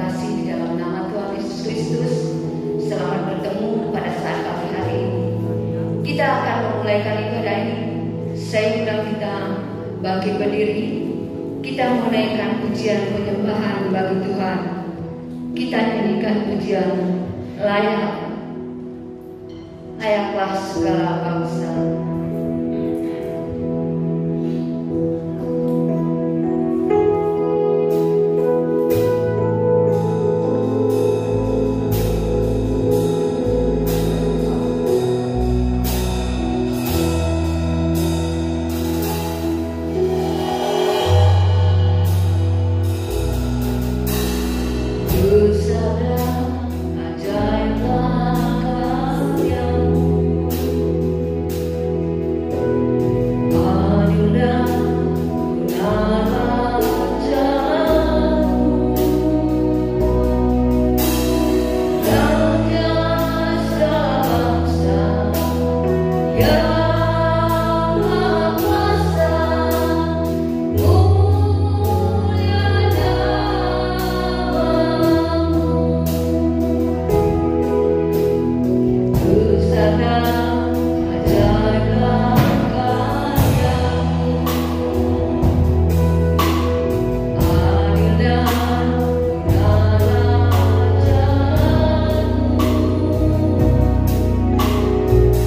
kasih di dalam nama Tuhan Yesus Kristus. Selamat bertemu pada saat pagi hari ini. Kita akan memulaikan ibadah ini. Saya undang kita bangkit berdiri. Kita menaikkan pujian penyembahan bagi Tuhan. Kita nyanyikan pujian layaklah segala bangsa.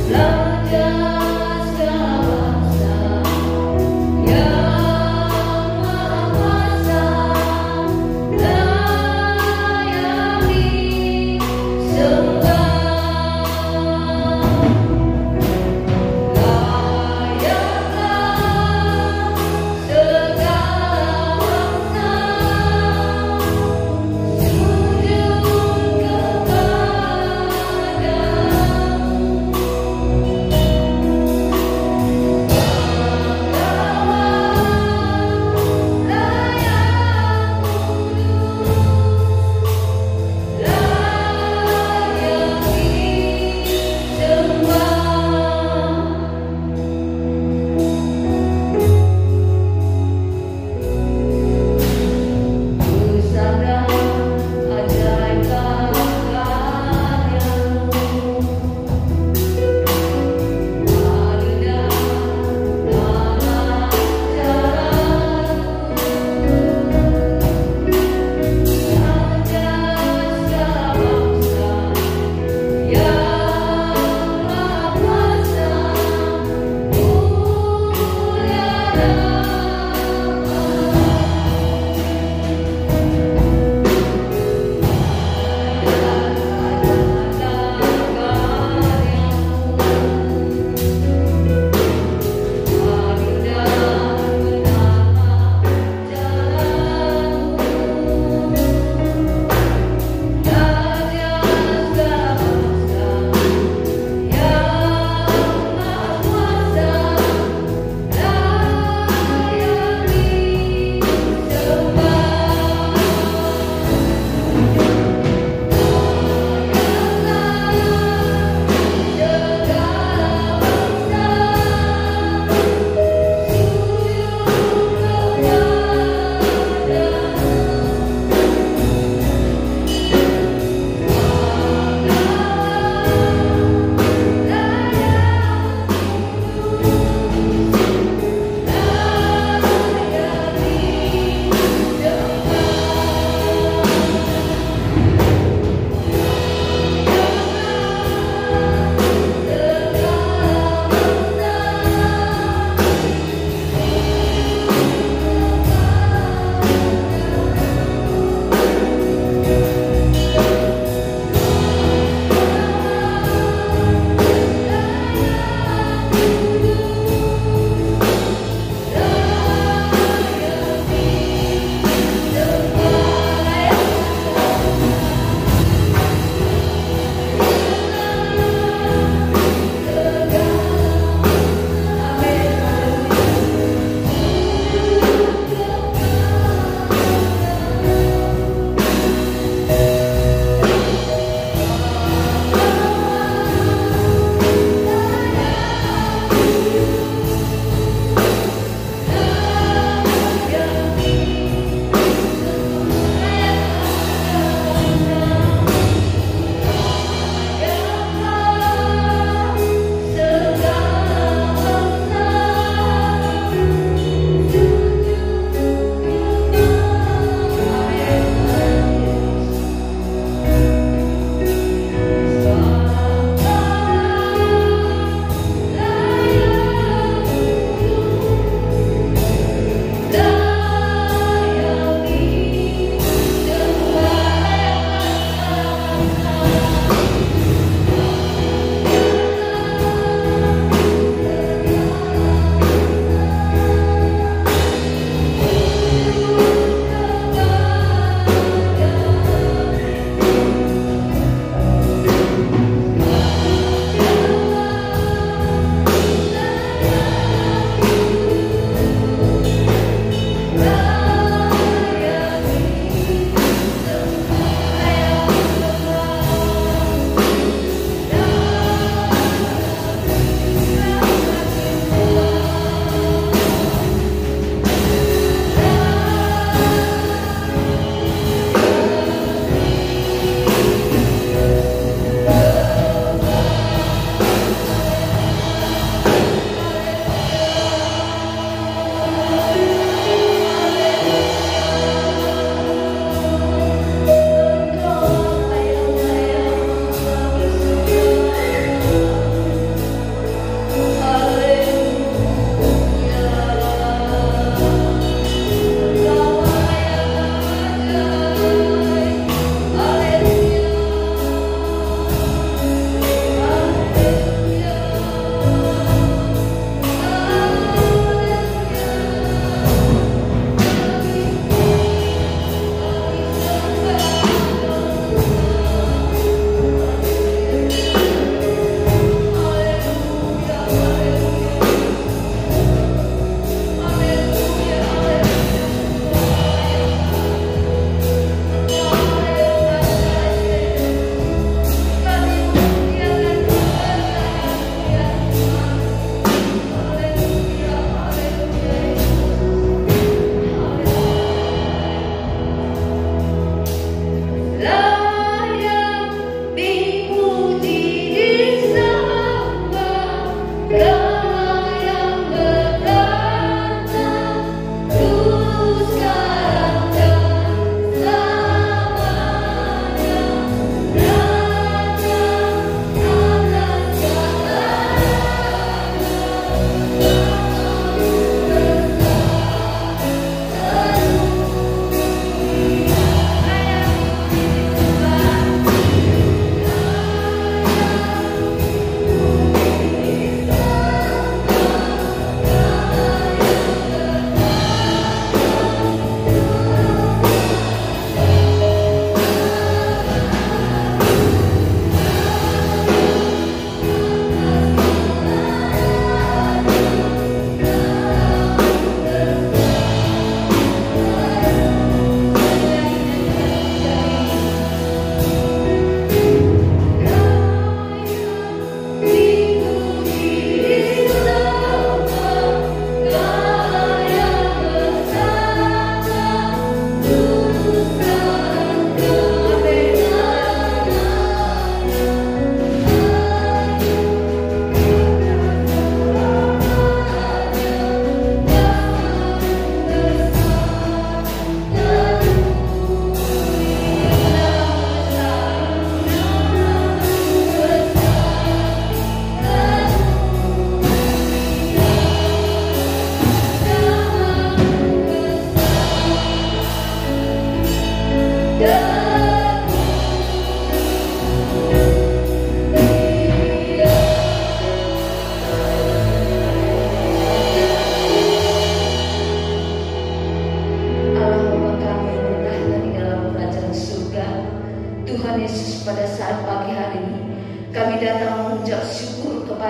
Love.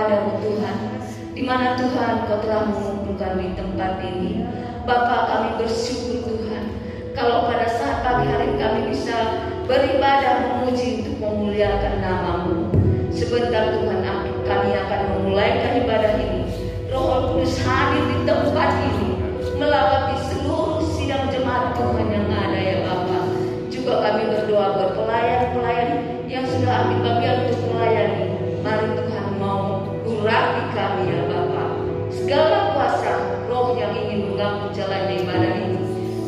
kepadamu Tuhan, di mana Tuhan Kau telah mengumpulkan di tempat ini. Bapa, kami bersyukur Tuhan, kalau pada saat pagi hari kami bisa beribadah memuji untuk memuliakan nama-Mu. Sebentar Tuhan, kami akan memulaikan ibadah ini. Roh Kudus hadir di tempat ini, melawati seluruh sidang jemaat Tuhan yang ada ya Bapa. Juga kami berdoa buat pelayan-pelayan yang sudah ambil bagian untuk melayani. Mari Tuhan mau urapi kami ya Bapa. Segala kuasa roh yang ingin mengganggu jalan ibadah ini,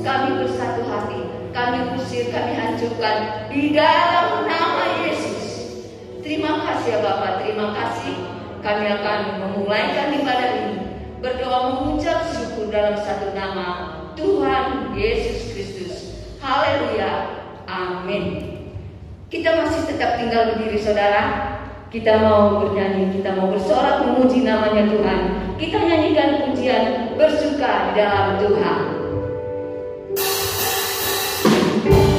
kami bersatu hati, kami usir, kami hancurkan di dalam nama Yesus. Terima kasih ya Bapa, terima kasih. Kami akan memulaikan ibadah ini, berdoa mengucap syukur dalam satu nama Tuhan Yesus Kristus. Haleluya, amin. Kita masih tetap tinggal berdiri saudara. Kita mau bernyanyi, kita mau bersorak memuji namanya Tuhan. Kita nyanyikan pujian bersuka di dalam Tuhan. Kita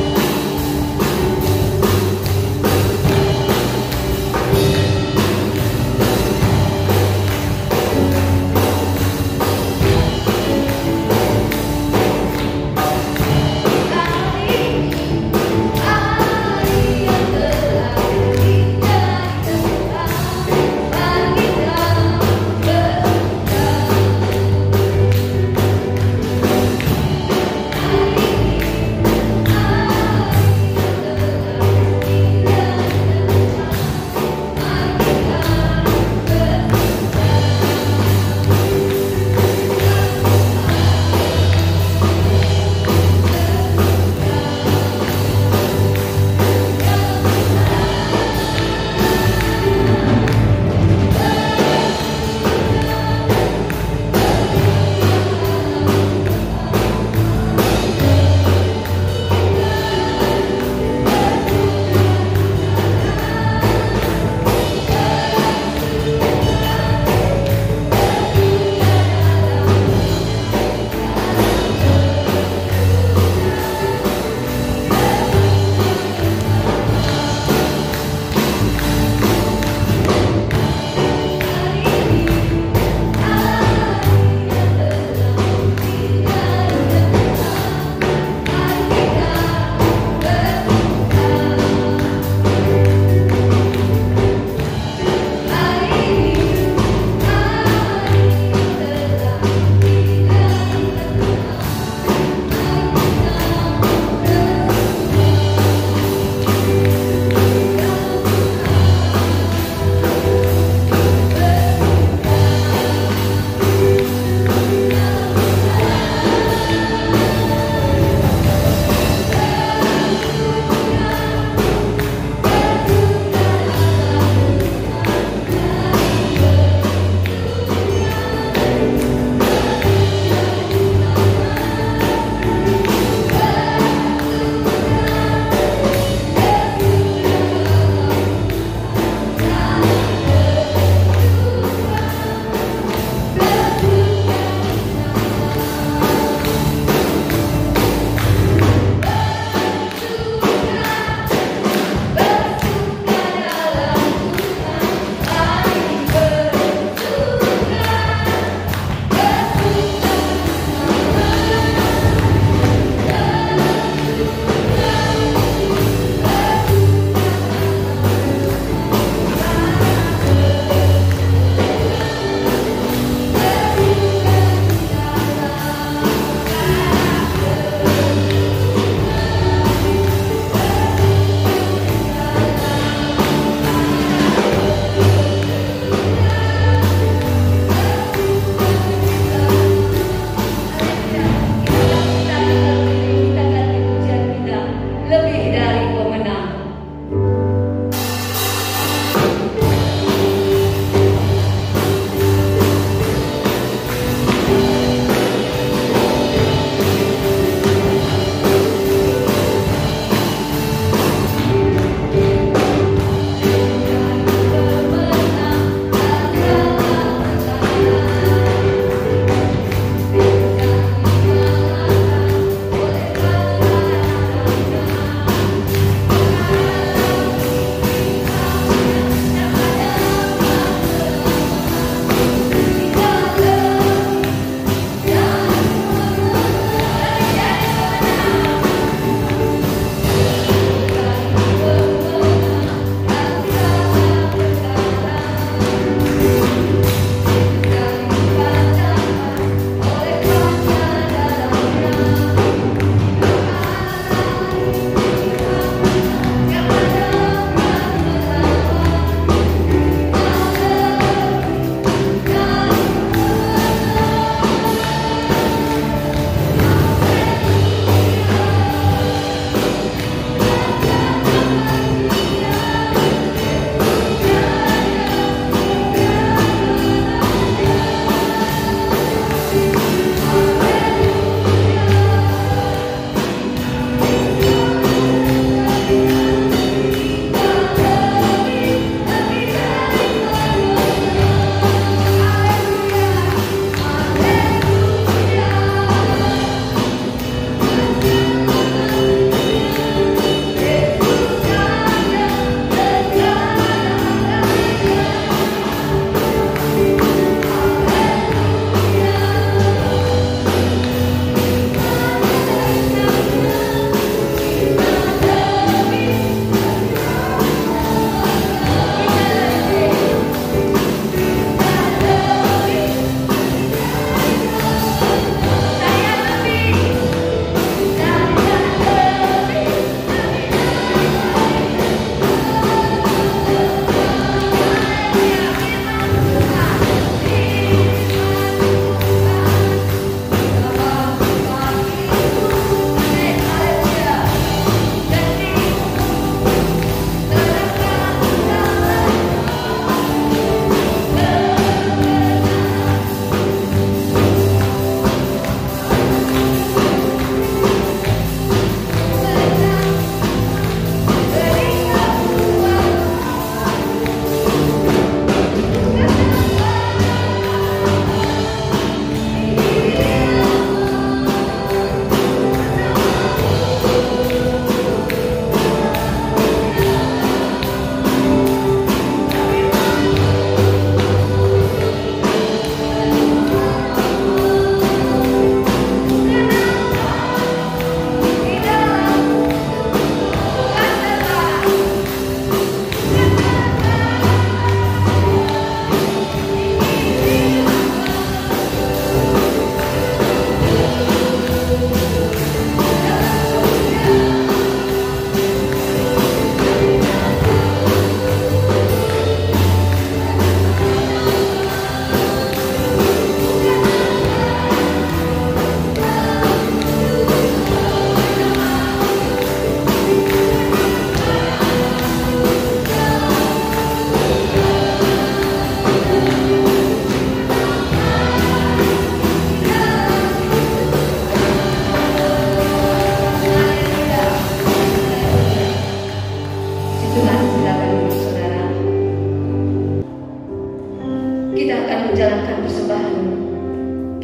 kita akan menjalankan persembahan.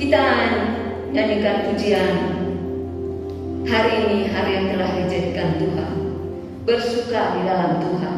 Kita nyanyikan pujian. Hari ini hari yang telah dijadikan Tuhan. Bersuka di dalam Tuhan.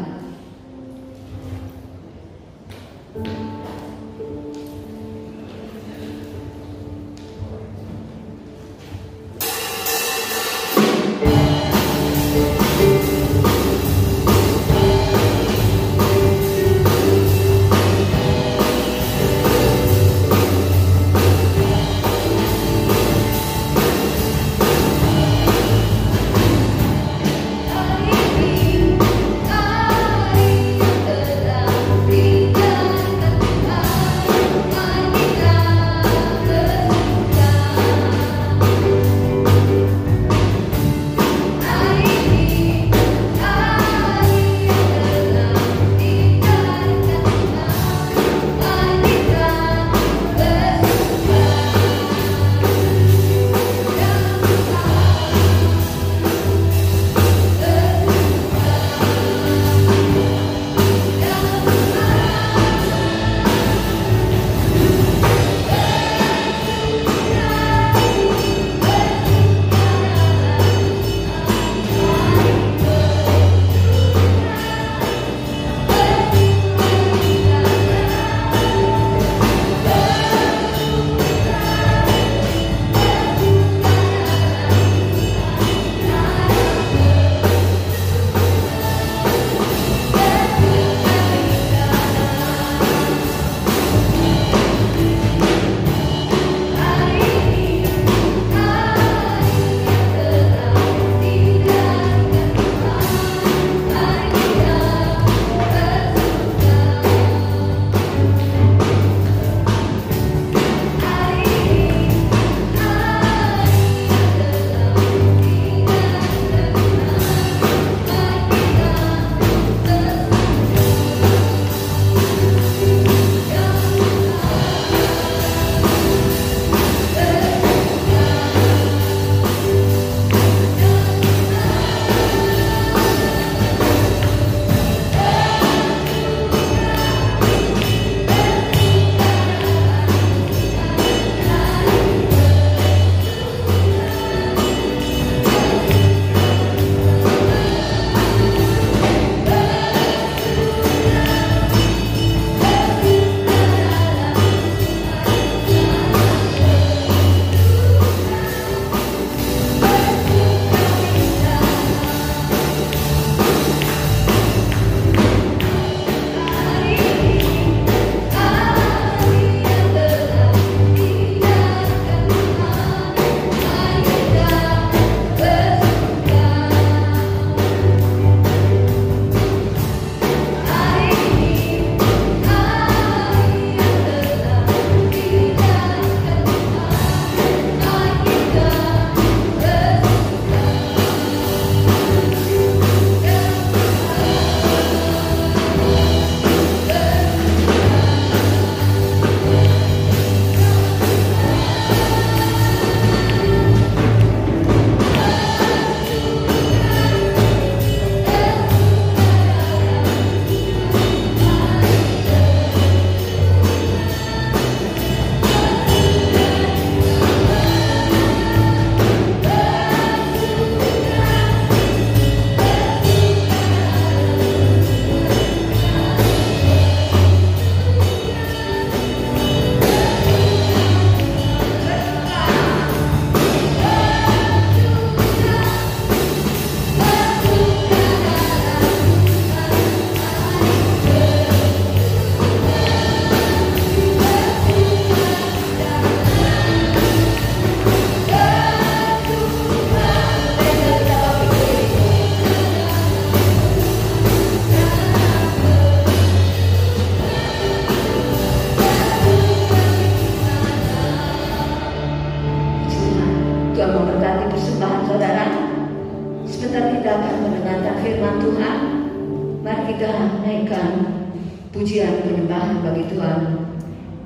Pujian penyembahan bagi Tuhan.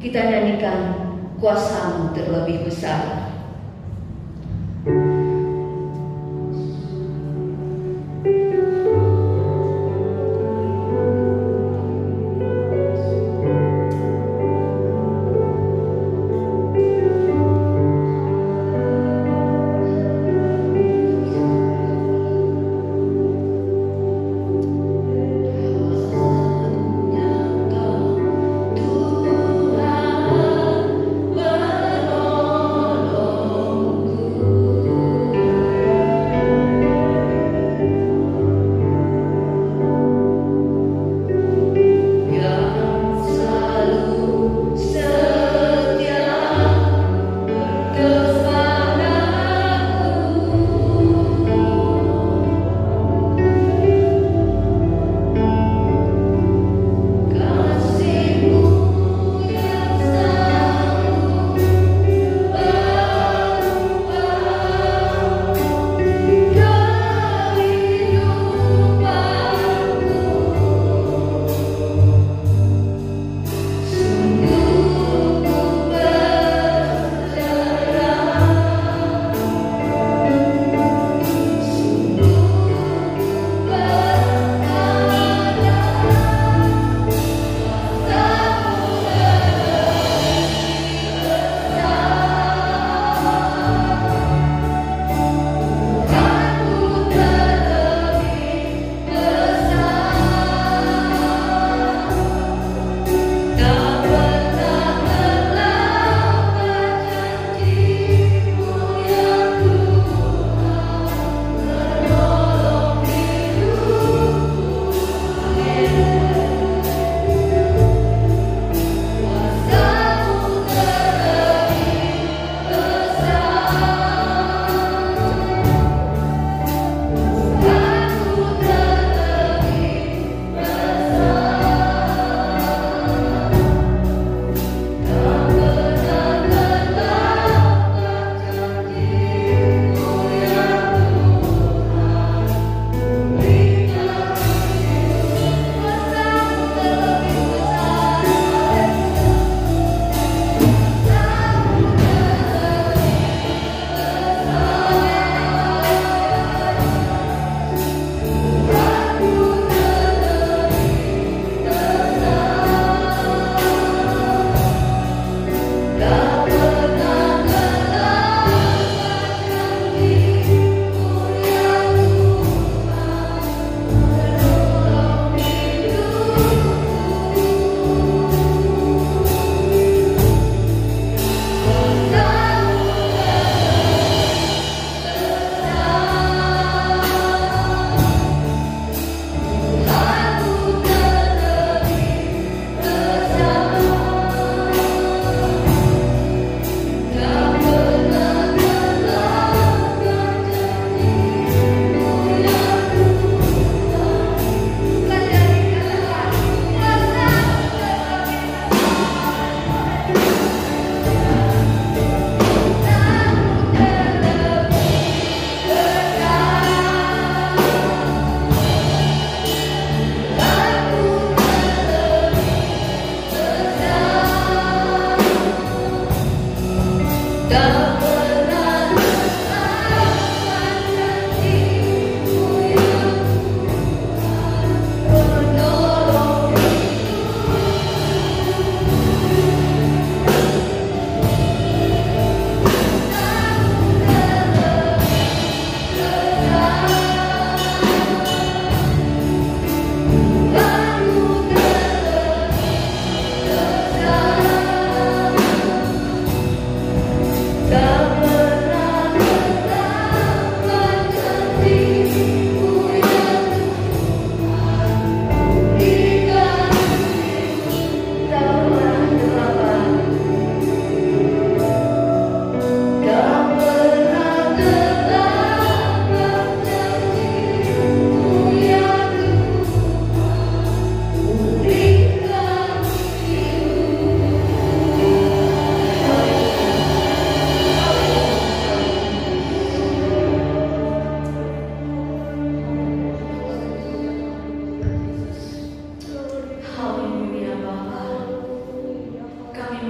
Kita nyanyikan kuasa-Mu terlebih besar.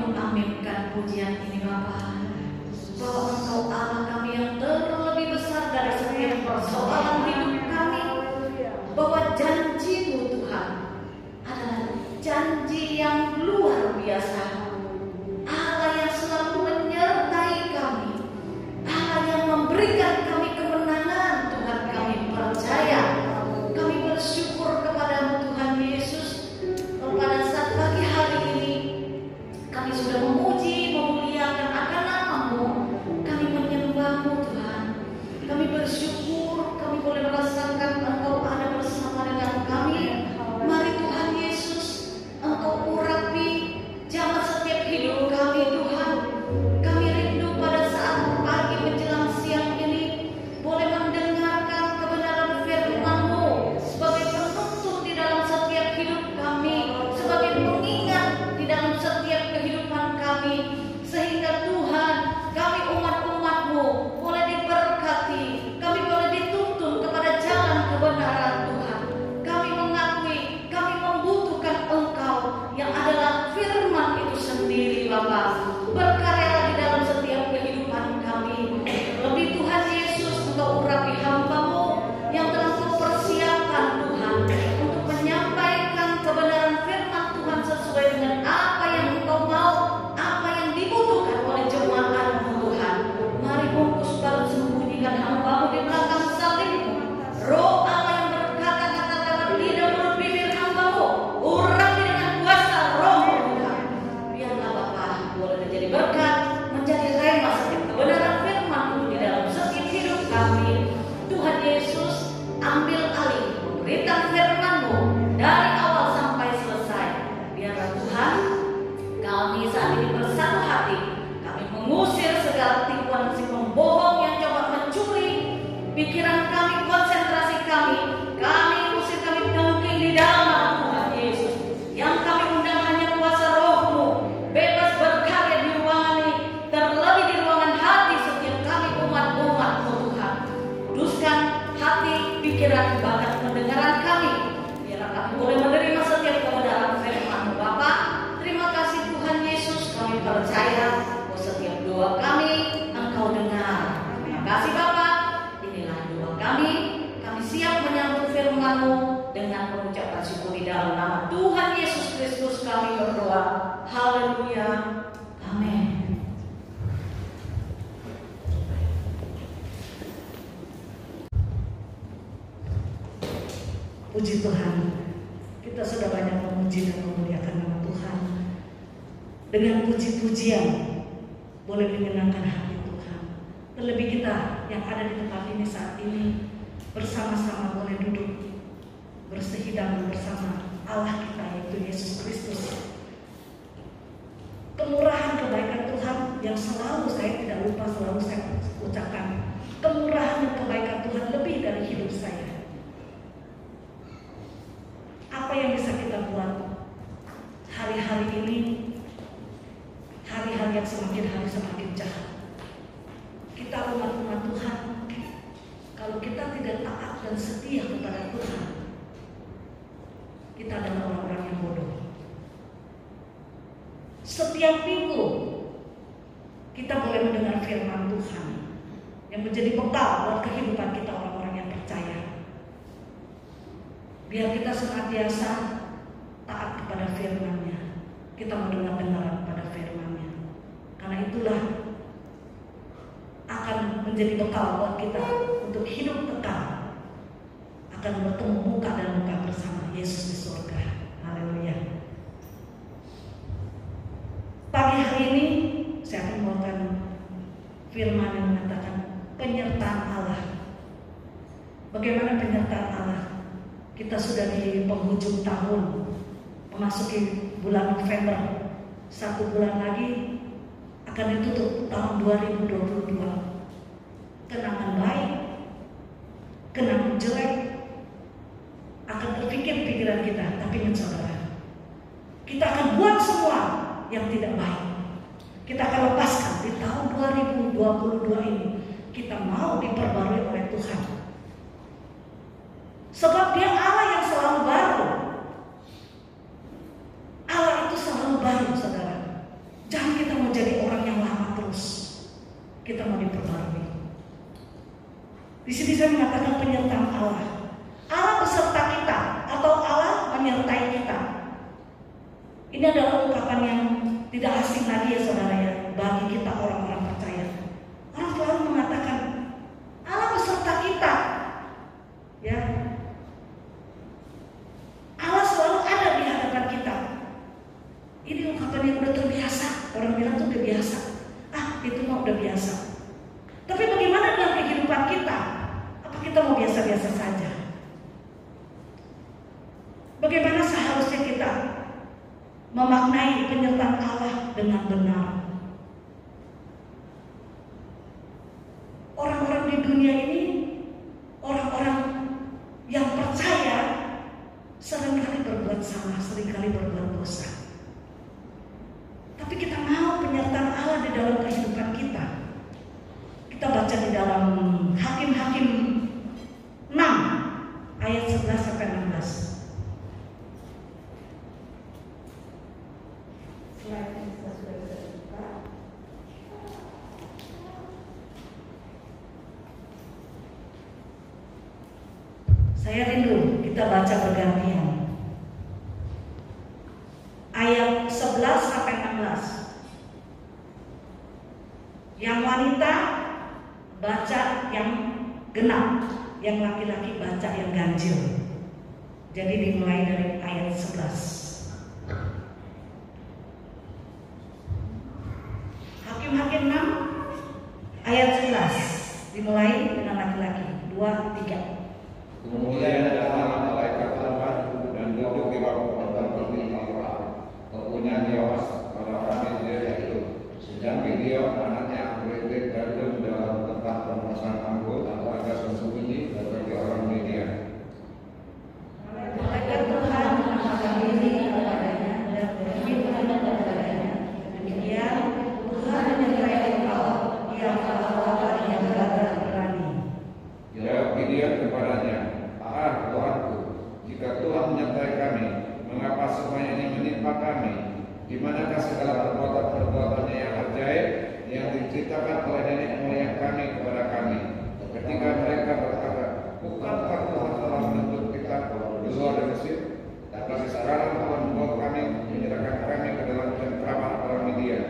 mengaminkan pujian ini Bapa, bahwa Engkau Allah kami yang terlebih besar dari setiap persoalan hidup kami, bahwa janji-Mu Tuhan adalah janji yang luar biasa. Allah yang selalu menyertai kami, Allah yang memberikan kami kemenangan. Tuhan, kami percaya, kami bersyukur kepada-Mu Tuhan Yesus. Pada saat pagi hari ini kami sudah memuji, memuliakan akan nama-Mu, kami menyembah-Mu Tuhan, kami bersyukur kami boleh merasakan Engkau ada bersama dengan kami. Mari Tuhan Yesus, Engkau urapi jalan setiap hidup kami Tuhan. Kami rindu pada saat pagi menjelang siang ini boleh mendengarkan kebenaran firman-Mu sebagai penuntun di dalam setiap hidup kami, sebagai pengingat di dalam setiap kehidupan kami, sehingga Tuhan, kami umat-umat-Mu boleh diberkati, kami boleh dituntun kepada jalan kebenaran Tuhan. Kami mengakui, kami membutuhkan Engkau yang adalah firman itu sendiri Bapa. Berkaryalah di dalam setiap kehidupan kami. Lebih Tuhan Yesus, Engkau urapi hamba-Mu yang telah Kau persiapkan Tuhan untuk menyampaikan kebenaran firman Tuhan sesuai dengan apa yang Engkau mau, apa yang dibutuhkan oleh jemaat-Mu Tuhan. Mari bungkus baru sembunyikan hamba-Mu di belakang salib-Mu. Roh Allah yang berkata-kata dalam lidah mulut bibir hamba-Mu, urapi dengan kuasa Roh-Mu Tuhan. Biarlah Bapa boleh menjadi berkat, menjadi rema setiap kebenaran firman itu di dalam setiap hidup kami. Tuhan Yesus, ambil alih pemberitaan firman-Mu dari awal sampai selesai. Biarlah Tuhan, kami saat ini bersatu hati, kami mengusir segala tipuan si pembohong yang coba mencuri pikiran kami, konsentrasi kami. Kami usir, kami dengking di dalam nama Tuhan Yesus. Yang kami undang hanya kuasa Roh-Mu, bebas berkarya di ruangan ini, terlebih di ruangan hati setiap kami umat-umat-Mu Tuhan. Kuduskan hati, pikiran, bahkan pendengaran kami, biarlah kami boleh menerima setiap kebenaran firman-Mu Bapa. Terima kasih Tuhan Yesus, kami percaya bahwa setiap doa kami Engkau dengar. Terima kasih Bapa, inilah doa kami. Kami siap menyambut firman-Mu dengan pengucapan syukur di dalam nama Tuhan Yesus Kristus kami berdoa. Haleluya. Amin. Puji Tuhan, kita sudah banyak memuji dan memuliakan nama Tuhan. Dengan puji-pujian boleh menyenangkan hati Tuhan. Terlebih kita yang ada di tempat ini saat ini bersama-sama boleh duduk bersehidang bersama Allah kita yaitu Yesus Kristus. Kemurahan kebaikan Tuhan yang selalu saya tidak lupa, selalu saya ucapkan. Kemurahan dan kebaikan Tuhan lebih dari hidup saya. Apa yang bisa kita buat hari-hari ini, hari-hari yang semakin hari semakin jahat. Kita umat-umat Tuhan, kalau kita tidak taat dan setia kepada Tuhan, kita adalah orang-orang yang bodoh. Setiap minggu kita boleh mendengar firman Tuhan yang menjadi bekal buat kehidupan kita orang-orang yang percaya. Biar kita senantiasa taat kepada firman-Nya. Kita mendengar-dengar pada firman-Nya. Karena itulah akan menjadi bekal buat kita untuk hidup kekal. Akan bertemu muka dan muka bersama Yesus di surga. Haleluya. Pagi hari ini saya akan membawakan firman yang mengatakan penyertaan Allah. Bagaimana penyertaan Allah? Kita sudah di penghujung tahun, memasuki bulan November. 1 bulan lagi akan ditutup tahun 2022. Kenangan baik, kenangan jelek akan terpikir pikiran kita. Tapi saudara, kita akan buat semua yang tidak baik. Kita akan lepaskan di tahun 2022 ini. Kita mau diperbarui oleh Tuhan. Sebab Dia Allah yang selalu baru. Allah itu selalu baru, saudara. Di sini saya mengatakan penyertaan Allah. Allah beserta kita atau Allah menyertai kita. Ini adalah ungkapan yang tidak asing lagi ya saudara ya, bagi kita orang-orang percaya. Orang selalu mengatakan Allah beserta kita. Ya. Allah selalu ada di hadapan kita. Ini ungkapan yang udah terbiasa. Orang bilang tuh udah biasa. Itu mah udah biasa. Tapi bagaimana dalam kehidupan kita? Apa kita mau biasa-biasa saja? Bagaimana seharusnya kita memaknai penyertaan Allah dengan benar? Orang-orang di dunia ini, orang-orang yang percaya seringkali berbuat salah, seringkali berbuat dosa. Tapi kita mau penyertaan Allah di dalam kehidupan kita. Kita baca di dalam Hakim-Hakim 6 ayat 11 sampai 16. Saya rindu kita baca bergantian. Ayat 11 sampai 16. Yang wanita baca yang genap, yang laki-laki baca yang ganjil. Jadi dimulai dari ayat 11. Hakim-Hakim 6 ayat 11 dimulai dengan laki-laki. 2, 3. Kemudian datang malaikat Tuhan dan duduk di bawah pohon Allah. Kepunyaan Yoas orang dia itu. Sedang Gideon anaknya mengkritik gandum dalam tempat pemasan anggur atau agak sembunyi bagi orang Midian. Malaikat Tuhan mengatakan diri kepadanya dan berfirman kepadanya, demikian Tuhan menyertai engkau, ia adalah yang gagah berani. Jawab Gideon kepadanya, Tuhanku, jika Tuhan menyertai kami, mengapa semua ini menimpa kami? Di manakah segala perbuatan-perbuatannya yang ajaib yang diceritakan oleh nenek moyang kami kepada kami? Ketika mereka berkata, bukankah Tuhan telah menuntut kita keluar dari Mesir? Tapi sekarang Tuhan membawa kami, menyerahkan kami ke dalam cengkraman orang Midian.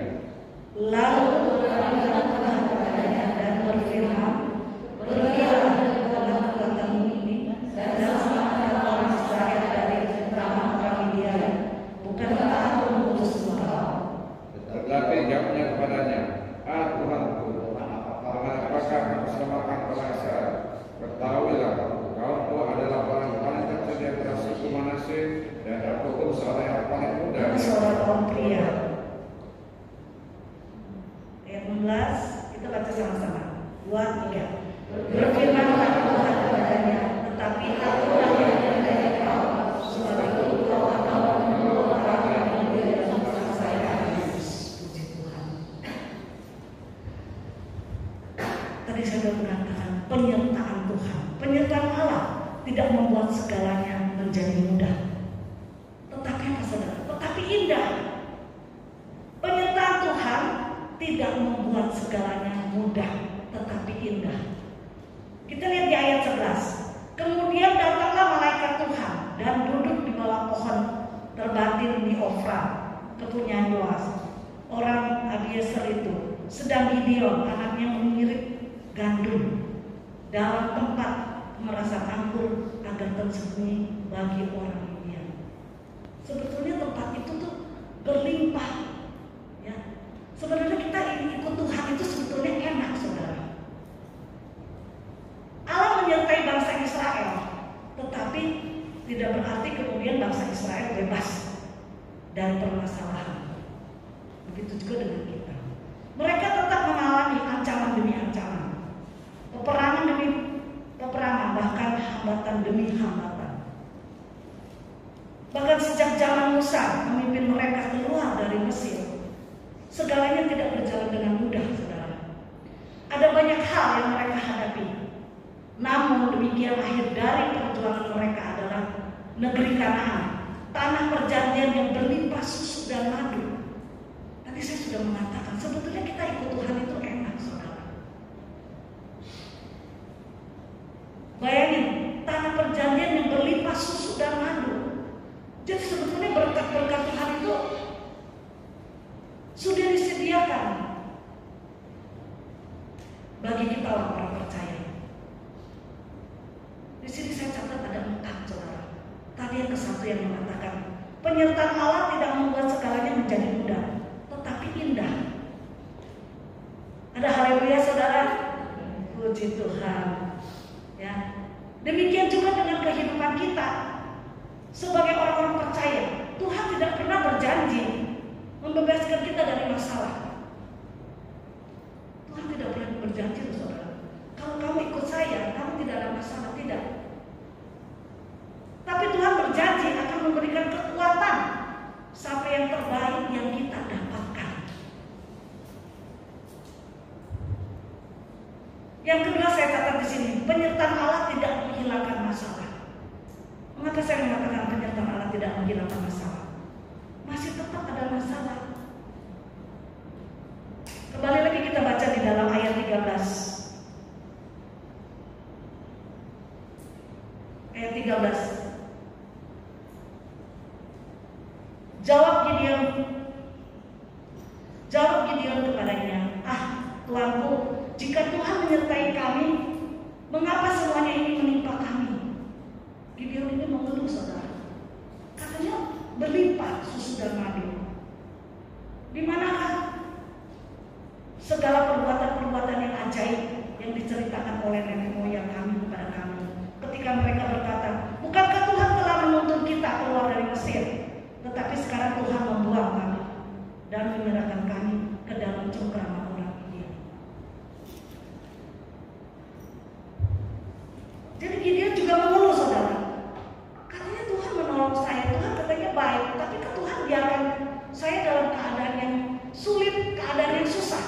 Lalu Tuhan kepadanya dan berfirman, pergilah dalam kekuatanmu ini dan selamatkan orang Israel dari cengkraman orang Midian. Bukankah aku mengutus engkau? Tetapi jawabnya kepadanya, Tuhanku, apakah aku selamatkan orang Israel? Ketahuilah, kaumku adalah orang paling kecil di antara suku Manasye dan aku pun seorang yang paling muda. Seorang kaum pria. Ayat 16 kita baca sama-sama. 2, 3. Berfirmanlah Tuhan kepadanya, tetapi aku yang menyertai engkau, sebab itu engkau akan membunuh orang yang menjadi bangsa saya. Puji Tuhan. Tadi saya sudah mengatakan penyertaan Tuhan. Penyertaan Allah tidak membuat segalanya menjadi mudah. Tetapi apa saudara? Tetapi indah. Penyertaan Tuhan tidak membuat segalanya mudah, tetapi indah. Kita lihat di ayat 11. Kemudian datanglah malaikat Tuhan dan duduk di bawah pohon terbatin di Ofra, kepunyaan Yoas, orang Abiezer itu. Sedang Gideon anaknya mengirit gandum dalam tempat pemerasan anggur agar tersembunyi bagi orang Midian. Sebetulnya tempat itu tuh berlimpah. Ya. Sebenarnya kita ikut Tuhan itu sebetulnya enak, saudara. Allah menyertai bangsa Israel, tetapi tidak berarti kemudian bangsa Israel bebas dari permasalahan. Begitu juga dengan kita. Mereka tetap mengalami ancaman demi ancaman, peperangan demi peperangan, bahkan hambatan demi hambatan. Bahkan sejak zaman Musa memimpin mereka keluar dari Mesir, segalanya tidak berjalan dengan mudah, saudara. Ada banyak hal yang mereka hadapi. Namun demikian akhir dari perjuangan mereka adalah negeri Kanaan, tanah perjanjian yang berlimpah susu dan madu. Tadi saya sudah mengatakan, sebetulnya kita ikut Tuhan itu enak, saudara. disediakan bagi kita orang-orang percaya. Di sini saya catat ada 4, saudara. Tadi yang ke-1 yang mengatakan penyertaan Allah tidak membuat segalanya menjadi mudah, tetapi indah. Ada haleluya, saudara. Puji Tuhan. Ya. Demikian juga dengan kehidupan kita sebagai orang-orang percaya. Tuhan tidak pernah berjanji membebaskan kita dari masalah. Tuhan tidak pernah berjanji, saudara. Kalau kamu ikut saya, kamu tidak ada masalah, tidak. Tapi Tuhan berjanji akan memberikan kekuatan sampai yang terbaik yang kita dapatkan. Yang kedua saya catat di sini, penyertaan Allah tidak menghilangkan masalah. Mengapa saya mengatakan penyertaan Allah tidak menghilangkan masalah? Masih tetap ada masalah. Kembali lagi kita baca di dalam ayat 13. Ayat 13. Jawab Gideon kepadanya, Tuanku, jika Tuhan menyertai kami, mengapa semuanya ini menimpa kami? Gideon ini mengeluh, saudara. Katanya berlimpah susu dan madu. Di manakah segala perbuatan-perbuatan yang ajaib yang diceritakan oleh nenek moyang kami kepada kami? Ketika mereka berkata, bukankah Tuhan telah menuntun kita keluar dari Mesir? Tetapi sekarang Tuhan membuang kami dan menyerahkan kami ke dalam cengkraman orang Midian. Jadi Gideon juga mengeluh, saudara. Katanya Tuhan menolong saya, Tuhan katanya baik, tapi ke Tuhan biarkan saya dalam keadaan yang sulit, keadaan yang susah.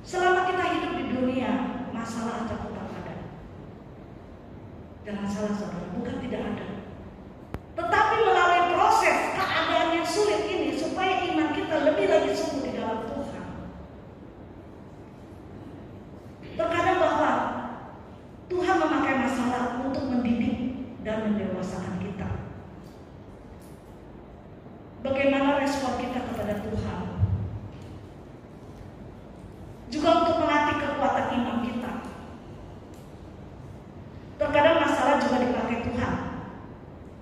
Selama kita hidup di dunia, masalah akan tetap ada. Jangan salah, saudara, bukan tidak ada. Tetapi melalui proses keadaan yang sulit ini, supaya iman kita lebih lagi sungguh di dalam Tuhan. Terkadang bahwa Tuhan memakai masalah untuk mendidik dan mendewasakan kita. Bagaimana respon kita kepada Tuhan? Juga untuk melatih kekuatan iman kita. Terkadang masalah juga dipakai Tuhan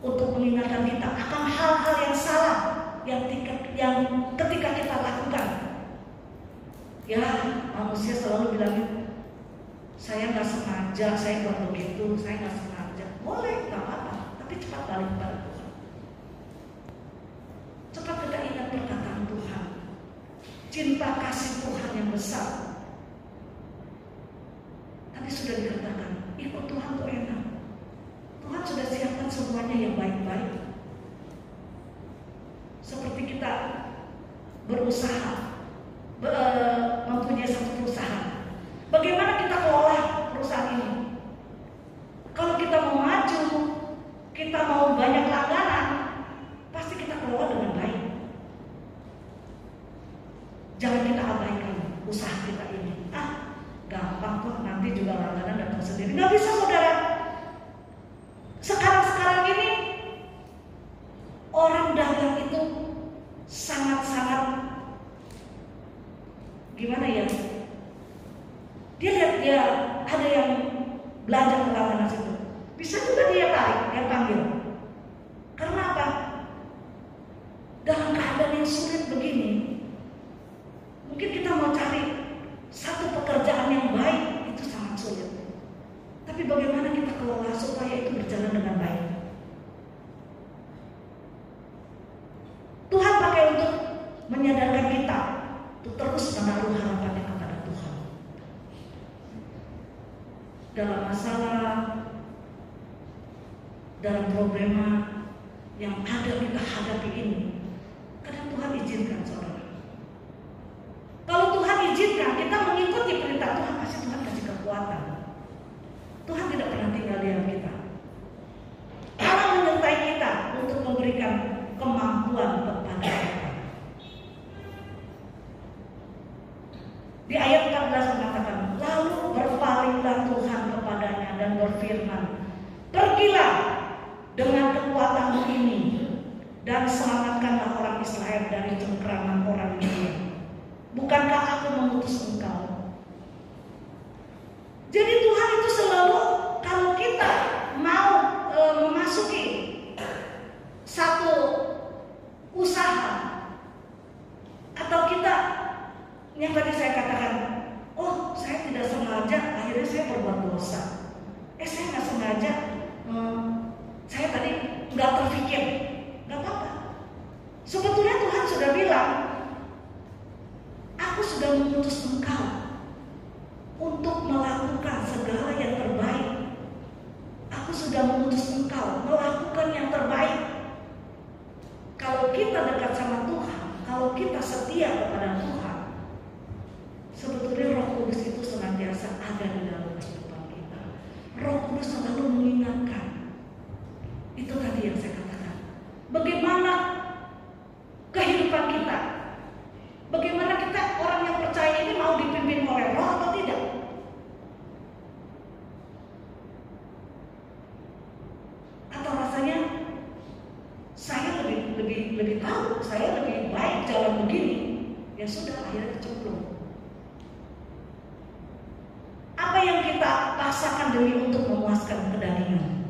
untuk mengingatkan kita akan hal-hal yang salah yang ketika kita lakukan. Ya, manusia selalu bilang, saya nggak sengaja, saya buat begitu, saya nggak sengaja. Boleh, nggak apa-apa, tapi cepat balik kepada Tuhan. Cepat kita ingat perkataan Tuhan, cinta kasih Tuhan yang besar. Tadi sudah dikatakan, ikut Tuhan itu enak. Tuhan sudah siapkan semuanya yang baik-baik. Seperti kita berusaha, mempunyai satu perusahaan. Bagaimana kita kelola perusahaan ini? Kalau kita mau maju, kita mau banyak langganan, pasti kita kelola dengan baik. Jangan kita abaikan usaha kita ini. Gampang kok, nanti juga langganan datang sendiri. Nggak bisa, saudara. Sekarang ini orang dagang itu sangat-sangat gimana ya? Dia lihat dia ada yang belanja ke langganan situ, bisa juga dia tarik, dia panggil. Karena apa? Dalam keadaan yang sulit begini, mungkin kita mau cari satu pekerjaan yang baik itu sangat sulit. Tapi bagaimana kita kelola supaya itu berjalan dengan baik? Tuhan pakai untuk menyadarkan kita untuk terus menaruh harapannya kepada Tuhan. Dalam masalah, dalam problema yang ada kita hadapi ini, kadang Tuhan izinkan, saudara. Kalau Tuhan izinkan, kita mengikuti perintah Tuhan, pasti Tuhan kasih kekuatan. Tuhan tidak pernah tinggal diam kita. Allah menyertai kita untuk memberikan kemampuan kepada kita. Di ayat 14 mengatakan, lalu berpalinglah Tuhan kepadanya dan berfirman, pergilah dengan kekuatanmu ini dan selamatkanlah orang Israel dari cengkraman orang Bukankah aku mengutus engkau? Jadi Tuhan itu selalu, kalau kita mau memasuki satu usaha, atau kita yang tadi saya katakan, oh saya tidak sengaja, akhirnya saya berbuat dosa. Saya nggak sengaja, saya tadi nggak terpikir, nggak apa-apa. Sebetulnya Tuhan sudah bilang, aku sudah mengutus engkau untuk melakukan segala yang terbaik. Aku sudah mengutus engkau melakukan yang terbaik. Kalau kita dekat sama Tuhan, kalau kita setia kepada Tuhan, sebetulnya Roh Kudus itu senantiasa ada di dalam kehidupan kita. Roh Kudus selalu mengingatkan. Itu tadi yang saya katakan. Bagaimana kehidupan kita? Bagaimana kita orang yang percaya ini mau dipimpin oleh Roh atau tidak? Atau rasanya saya lebih tahu, saya lebih baik jalan begini, ya sudah akhirnya kecemplung. Apa yang kita paksakan demi untuk memuaskan kedagingan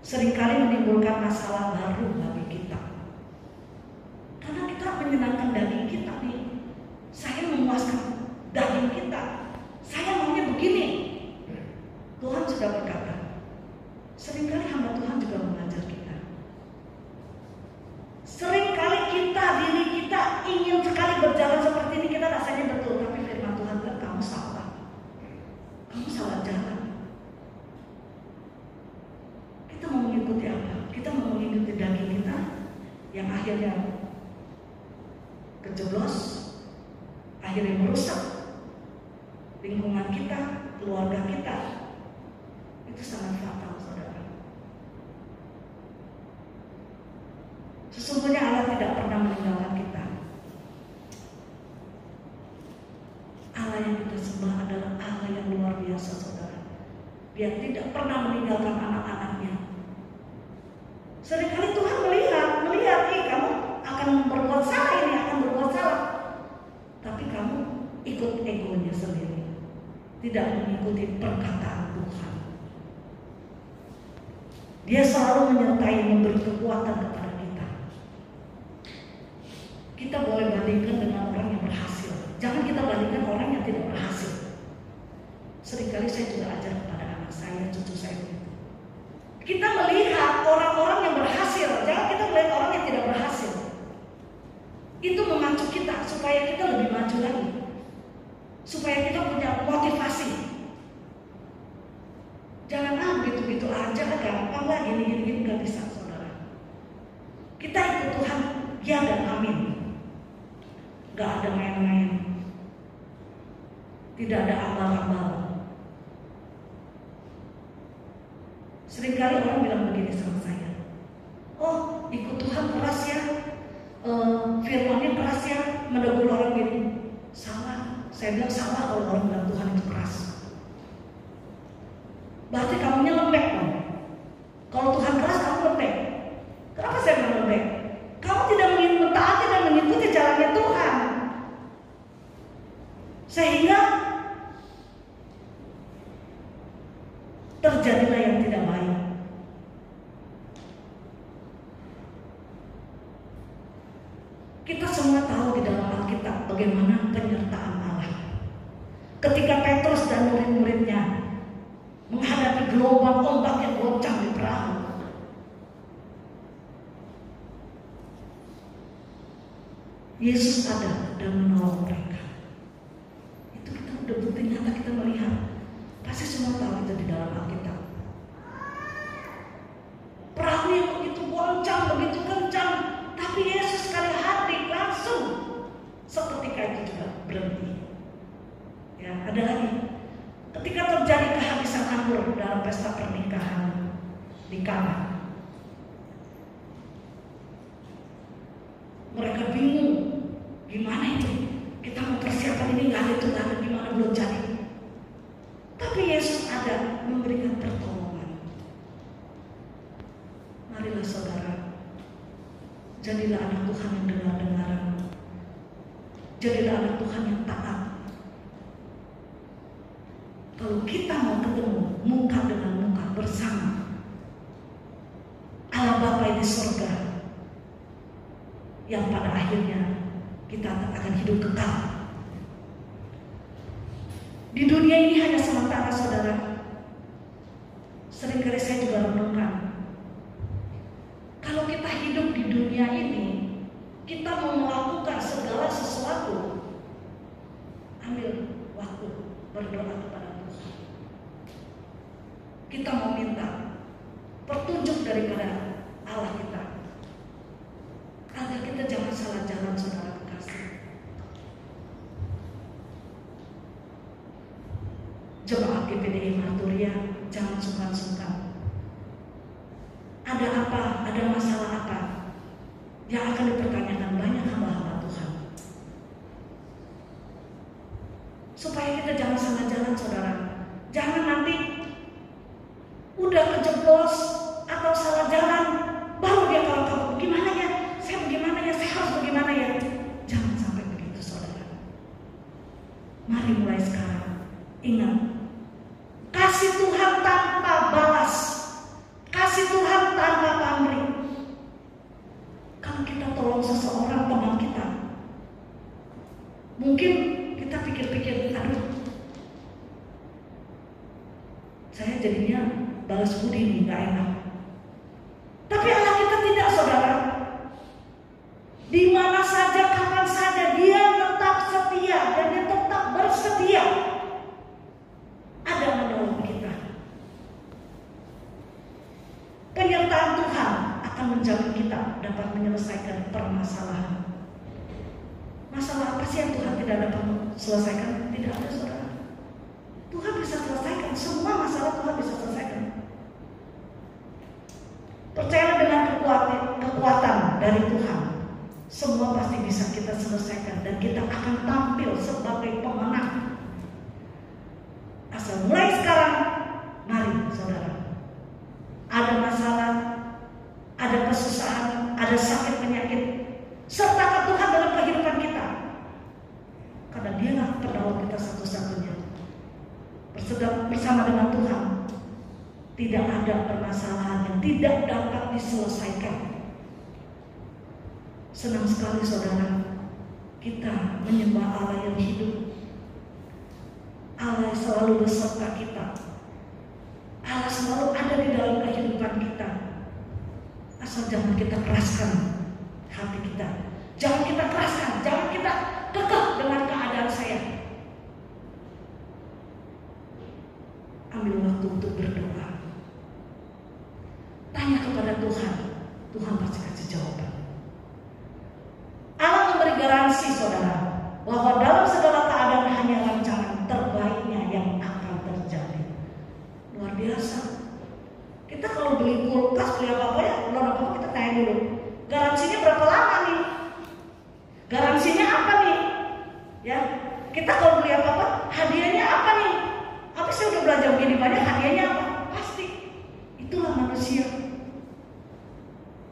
seringkali menimbulkan masalah baru bagi kita. Karena kita menyenangkan daging kita nih. Saya memuaskan daging kita. Saya maunya begini. Tuhan sudah berkata, seringkali hamba Tuhan juga mengajar kita. Seringkali diri kita ingin sekali berjalan seperti ini, kita rasanya betul, tapi firman Tuhan bilang kamu salah. Kamu salah jalan. Kita mau mengikuti apa? Kita mau mengikuti daging kita yang akhirnya kejeblos, akhirnya merusak lingkungan kita, keluarga kita. Itu sangat fatal, saudara. Sesungguhnya Allah tidak pernah meninggalkan kita. Allah yang kita sembah adalah Allah yang luar biasa, saudara. Dia tidak pernah meninggalkan anak-anaknya. Seringkali Tuhan melihat, kamu akan berbuat salah ini, akan berbuat salah. Tapi kamu ikut egonya sendiri, tidak mengikuti perkataan Tuhan. Dia selalu menyertai, memberi kekuatan kepada kita. Kita boleh bandingkan dengan orang yang berhasil. Jangan kita bandingkan orang yang tidak berhasil. Seringkali saya juga ajar kepada anak saya, cucu saya begitu. Kita melihat orang-orang yang berhasil, jangan kita melihat orang yang tidak berhasil. Itu memacu kita supaya kita lebih maju lagi, supaya kita punya motivasi. Jangan gitu-gitu aja, gampang lah, gini gak bisa, saudara. Kita ikut Tuhan, ya dan amin. Gak ada main-main, tidak ada ambal-ambal. Seringkali orang bilang begini sama saya, oh ikut Tuhan keras ya, firmannya keras ya, menegur orang gini. Salah, saya bilang salah kalau orang bilang Tuhan itu keras. Berarti kamunya lembek dong. Kalau Tuhan keras kamu lembek. Kenapa saya bilang lembek? Kamu tidak mentaati dan mengikuti jalannya Tuhan, sehingga terjadilah yang tidak baik. Kita semua tahu di dalam Alkitab bagaimana penyertaan Allah. Ketika Petrus dan murid-muridnya menghadapi gelombang ombak yang goncang di perahu, Yesus ada dan menolong mereka. Itu kita udah bukti nyata, kita melihat. Pasti semua tahu itu di dalam Alkitab. Perahu yang begitu goncang, begitu kencang, tapi Yesus sekali hadir langsung seketika itu juga berhenti. Ya, ada lagi. Ketika terjadi kehabisan anggur dalam pesta pernikahan di Kana, mereka bingung, gimana itu? Kita mau persiapan ini nggak ada itu, nggak ada, gimana belum jadi. Tapi Yesus ada memberikan pertolongan. Marilah saudara, jadilah anak Tuhan yang dengar-dengaran. Jadilah anak Tuhan yang taat. Kalau kita mau ketemu muka dengan muka bersama Allah Bapa di surga, yang pada akhirnya kita akan hidup kekal. Di dunia ini hanya sementara, saudara. Seringkali saya juga renungkan, kalau kita hidup di dunia ini, kita mau melakukan segala sesuatu, ambil waktu berdoa kepada Tuhan. Kita mau minta petunjuk daripada Allah kita, agar kita jangan salah jalan, saudara kekasih. Jemaat GPDI Marturia, jangan sungkan-sungkan. Ada apa, ada masalah apa yang akan dipertanyakan banyak hamba-hamba Tuhan. Supaya kita jangan salah jalan, saudara. Jangan nanti udah kejeblos atau salah jalan, baru dia kalau gimana ya, saya bagaimana ya, saya harus bagaimana ya. Jangan sampai begitu, saudara. Mari mulai sekarang ingat, kasih Tuhan tanpa balas, kasih Tuhan tanpa pamrih. Kalau kita tolong seseorang teman kita, mungkin kita pikir-pikir, aduh, saya jadinya balas budi nih, gak enak. Tapi Allah kita tidak, saudara. Di mana saja, kapan saja, Dia tetap setia dan Dia tetap bersedia ada menolong kita. Penyertaan Tuhan akan menjamin kita dapat menyelesaikan permasalahan. Masalah apa sih yang Tuhan tidak dapat selesaikan? Tidak ada, saudara. Tuhan bisa selesaikan semua masalah, Tuhan bisa selesaikan. Percayalah dengan kekuatan dari Tuhan, semua pasti bisa kita selesaikan dan kita akan tampil sebagai pemenang. Asal mulai sekarang, mari saudara. Ada masalah, ada kesusahan, ada sakit penyakit, sertakan Tuhan dalam kehidupan kita. Karena Dialah penolong kita satu-satunya. Bersama dengan Tuhan, tidak ada permasalahan yang tidak dapat diselesaikan. Senang sekali, saudara, kita menyembah Allah yang hidup. Allah selalu beserta kita. Allah selalu ada di dalam kehidupan kita. Asal jangan kita keraskan hati kita. Jangan kita keraskan, jangan kita kekeh dengan keadaan saya. Ambil waktu untuk berdoa. Tanya kepada Tuhan. Tuhan pasti kasih jawaban. Allah memberi garansi, saudara, bahwa dalam segala keadaan hanya rancangan terbaiknya yang akan terjadi. Luar biasa. Kita kalau beli kulkas, beli apa-apa ya, belum apa-apa kita tanya dulu, garansinya berapa lama nih? Garansinya apa nih? Ya, kita kalau beli apa-apa, hadiahnya apa nih? Apa saya udah belajar begini banyak, hadiahnya apa? Pasti. Itulah manusia.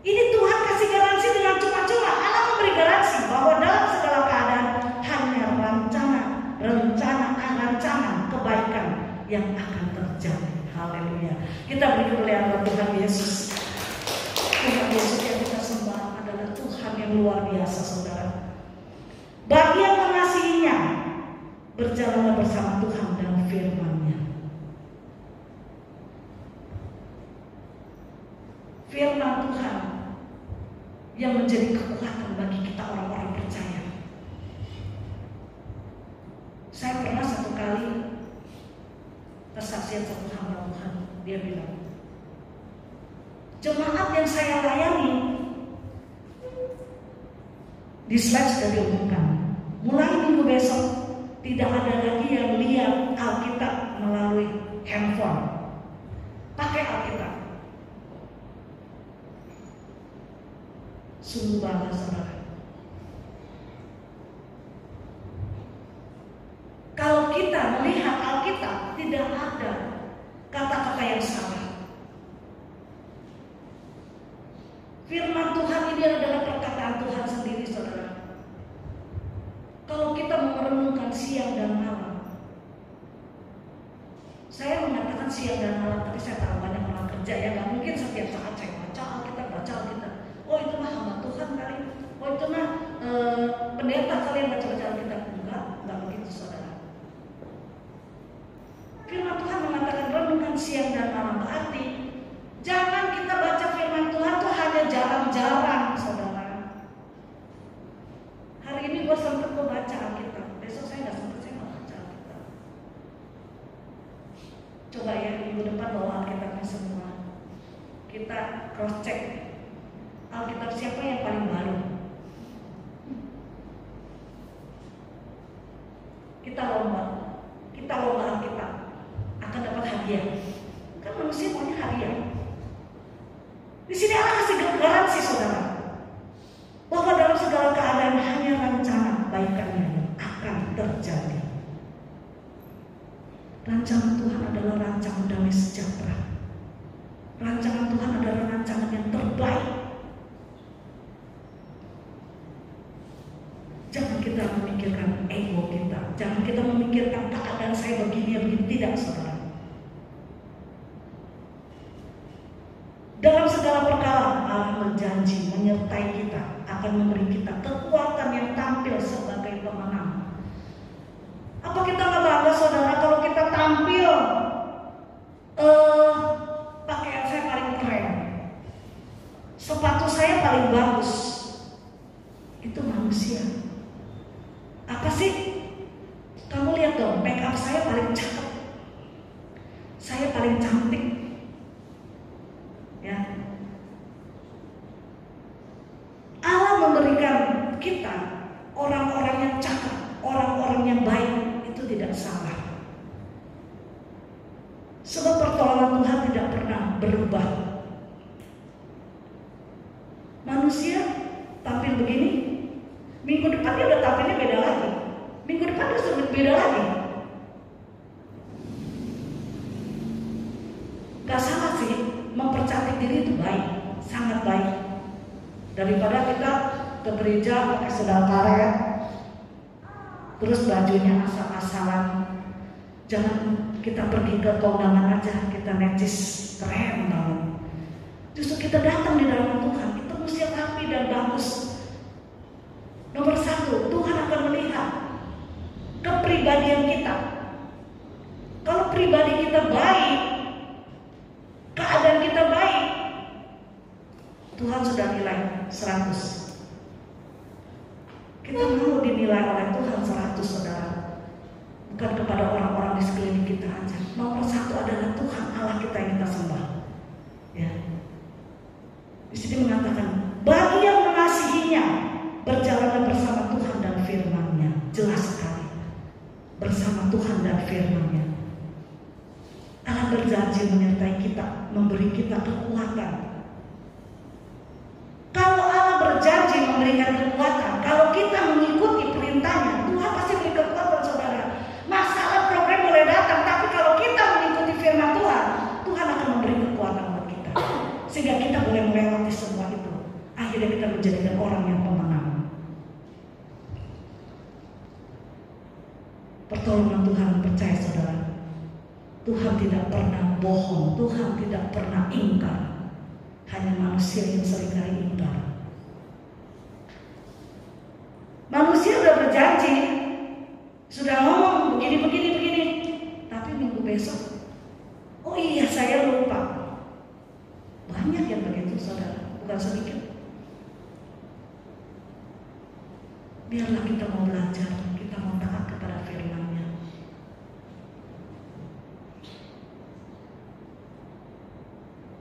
Ini Tuhan kasih garansi dengan cuma-cuma. Allah memberi garansi bahwa dalam segala keadaan hanya rancangan kebaikan yang akan terjadi. Haleluya. Kita beri kemuliaan buat Tuhan Yesus. Tuhan Yesus yang kita sembah adalah Tuhan yang luar biasa, saudara. Bagi yang mengasihinya, berjalanlah bersama Tuhan dan firman-Nya. Firman Tuhan yang menjadi kekuatan bagi kita orang-orang percaya. Saya pernah satu kali kesaksian satu hamba Tuhan, dia bilang, jemaat yang saya layani, di slide sudah diumumkan, mulai minggu besok tidak ada lagi yang lihat Alkitab melalui handphone, pakai Alkitab. Sungguh bangga, saudara. Kalau kita melihat Alkitab, tidak ada kata-kata yang salah. Firman Tuhan ini adalah perkataan Tuhan sendiri, saudara. Kalau pendeta kalian baca-baca Alkitab? Enggak begitu saudara. Firman Tuhan mengatakan renungan siang dan malam. Berarti jangan kita baca firman Tuhan tuh hanya jarang-jarang saudara. Hari ini gue sempat baca Alkitab, besok saya nggak sempat, saya nggak baca Alkitab. Coba ya minggu depan bawa Alkitabnya semua. Kita cross check Alkitab siapa yang paling baru. Kita lomba Alkitab akan dapat hadiah. Kan manusia punya hadiah. Di sini Allah kasih garansi saudara, bahwa dalam segala keadaan hanya rencana baikannya akan terjadi. Rancangan Tuhan adalah rancangan damai sejahtera. Rancangan Tuhan adalah rancangan yang terbaik. Jangan kita memikirkan ego kita. Jangan kita memikirkan keadaan saya begini, tidak saudara. Dalam segala perkara Allah berjanji menyertai kita, akan memberi kita kekuatan yang tampil sebagai pemenang. Apa kita nggak bangga saudara kalau kita tampil pakaian saya paling keren, sepatu saya paling bagus? Itu manusia. Apa sih? Kamu lihat dong, make up saya paling cakep, saya paling cantik. Ya. Allah memberikan kita orang-orang yang cakep, orang-orang yang baik, itu tidak salah. Sebab pertolongan Tuhan tidak pernah berubah. Manusia tampil begini, minggu depan dia udah tampilnya beda lagi. Minggu depan dia sudah beda lagi. Gak salah sih, mempercantik diri itu baik, sangat baik. Daripada kita ke gereja pakai sendal karet, terus bajunya asal-asalan. Jangan kita pergi ke kondangan aja, kita necis, keren banget. Justru kita datang di dalam Tuhan, itu mesti rapi dan bagus. Nomor satu, Tuhan akan melihat kepribadian kita. Kalau pribadi kita baik, keadaan kita baik, Tuhan sudah nilai 100. Kita mau dinilai oleh Tuhan 100 saudara. Bukan kepada orang-orang di sekeliling kita aja. Nomor satu adalah Tuhan Allah kita yang kita sembah. Ya. Di sini mengatakan, bagi yang mengasihinya, berjalanlah bersama Tuhan dan firman-Nya. Jelas sekali. Bersama Tuhan dan firman-Nya. Allah berjanji menyertai kita, memberi kita kekuatan. Kalau Allah berjanji memberikan kekuatan, kalau kita mengikuti perintahnya, Tuhan pasti beri kekuatan saudara. Masalah problem boleh datang, tapi kalau kita mengikuti firman Tuhan, Tuhan akan memberi kekuatan buat kita. Sehingga kita boleh melewati semua itu. Akhirnya kita menjadikan orang yang pemenang. Pertolongan Tuhan, percaya saudara, Tuhan tidak pernah bohong, Tuhan tidak pernah ingkar. Hanya manusia yang seringkali ingkar. Manusia sudah berjanji, sudah ngomong begini, tapi minggu besok, oh iya saya lupa. Banyak yang begitu saudara, bukan sedikit. Biarlah kita mau belajar, kita mau taat kepada firman-Nya.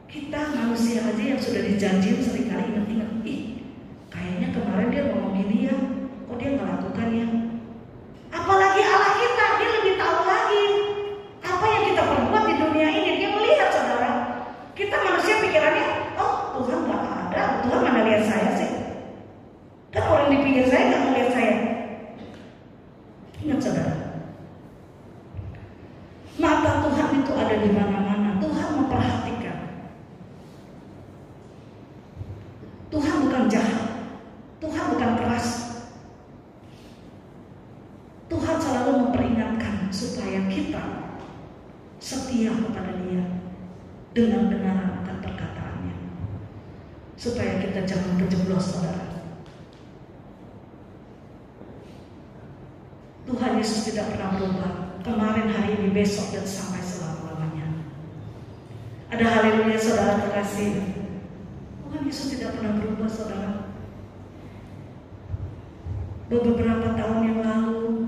Kita manusia aja yang sudah dijanjiin seringkali ingat-ingat, kayaknya kemarin dia ngomong gini ya, kok dia nggak lakukan ya? Apalagi Allah kita, dia lebih tahu lagi apa yang kita perbuat di dunia ini. Dia melihat saudara. Kita manusia pikirannya, oh Tuhan nggak ada, Tuhan mana lihat saya sih? Kan orang di pinggir saya nggak melihat saya. Ingat saudara, mata Tuhan itu ada di mana-mana. Tuhan memperhatikan. Tuhan bukan jahat, Tuhan bukan keras. Tuhan selalu memperingatkan supaya kita setia kepada Dia dengan dengaran akan perkataannya, supaya kita jangan kejeblos saudara. Tuhan Yesus tidak pernah berubah. Kemarin, hari ini, besok, dan sampai selama-lamanya. Ada haleluya saudara terkasih. Tuhan Yesus tidak pernah berubah saudara. Beberapa tahun yang lalu,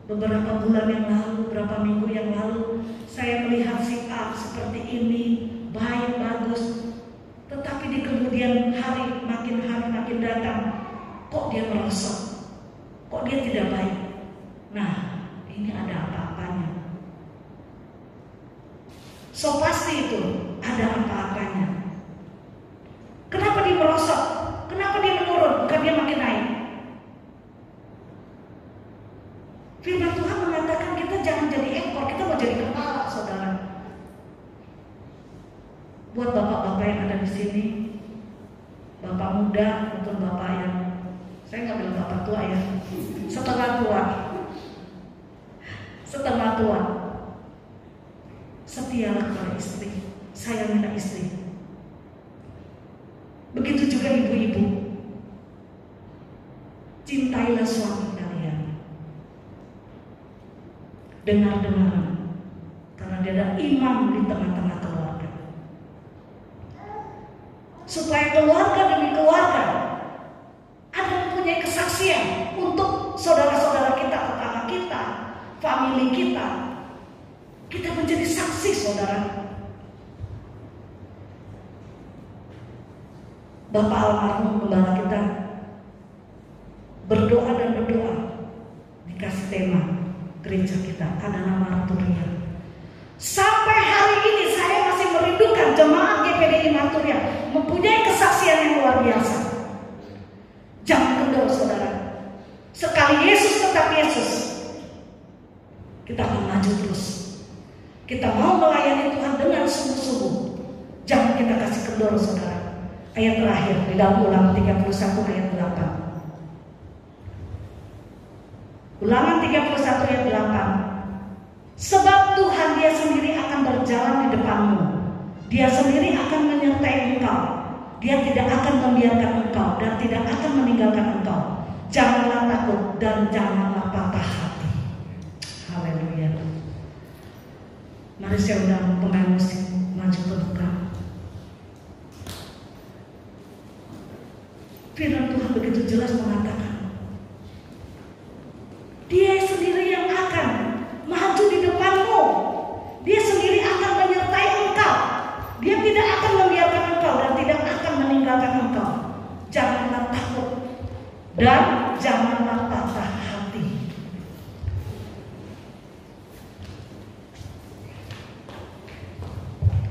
beberapa bulan yang lalu, beberapa minggu yang lalu, saya melihat si A seperti ini, baik, bagus. Tetapi di kemudian hari makin datang, kok dia merosot, kok dia tidak baik. Nah, ini ada apa-apanya. So pasti itu ada apa-apanya. Kenapa dia merosot? Kenapa dia menurun? Bukan dia makin naik. Firman Tuhan mengatakan kita jangan jadi ekor, kita mau jadi kepala, saudara. Buat bapak-bapak yang ada di sini, bapak muda maupun bapak yang, saya nggak bilang bapak tua ya, setengah tua, setialah kepada istri, sayangilah istri. Begitu juga ibu-ibu, cintailah suami kalian. Dengar-dengaran, karena dia ada imam di tengah-tengah keluarga, supaya keluarga demi keluarga ada mempunyai kesaksian untuk saudara-saudara kita, tetangga kita, famili kita. Kita menjadi saksi, saudara. Bapak almarhum gembala kita berdoa dan berdoa, dikasih tema gereja kita ada nama Arturia. Sampai hari ini saya masih merindukan jemaat GPDI Marturia mempunyai kesaksian yang luar biasa. Jangan kendor saudara. Sekali Yesus tetap Yesus, kita akan maju terus. Kita mau melayani Tuhan dengan sungguh-sungguh. Jangan kita kasih kendor saudara. Ayat terakhir di dalam Ulangan 31 ayat 8. Ulangan 31 ayat 8. Sebab Tuhan dia sendiri akan berjalan di depanmu. Dia sendiri akan menyertai engkau. Dia tidak akan membiarkan engkau dan tidak akan meninggalkan engkau. Janganlah takut dan janganlah patah hati. Haleluya. Mari saya undang pemain musik maju ke depan. Firman Tuhan begitu jelas mengatakan, Dia sendiri yang akan maju di depanmu. Dia sendiri akan menyertai engkau. Dia tidak akan membiarkan engkau dan tidak akan meninggalkan engkau. Janganlah takut dan janganlah patah hati.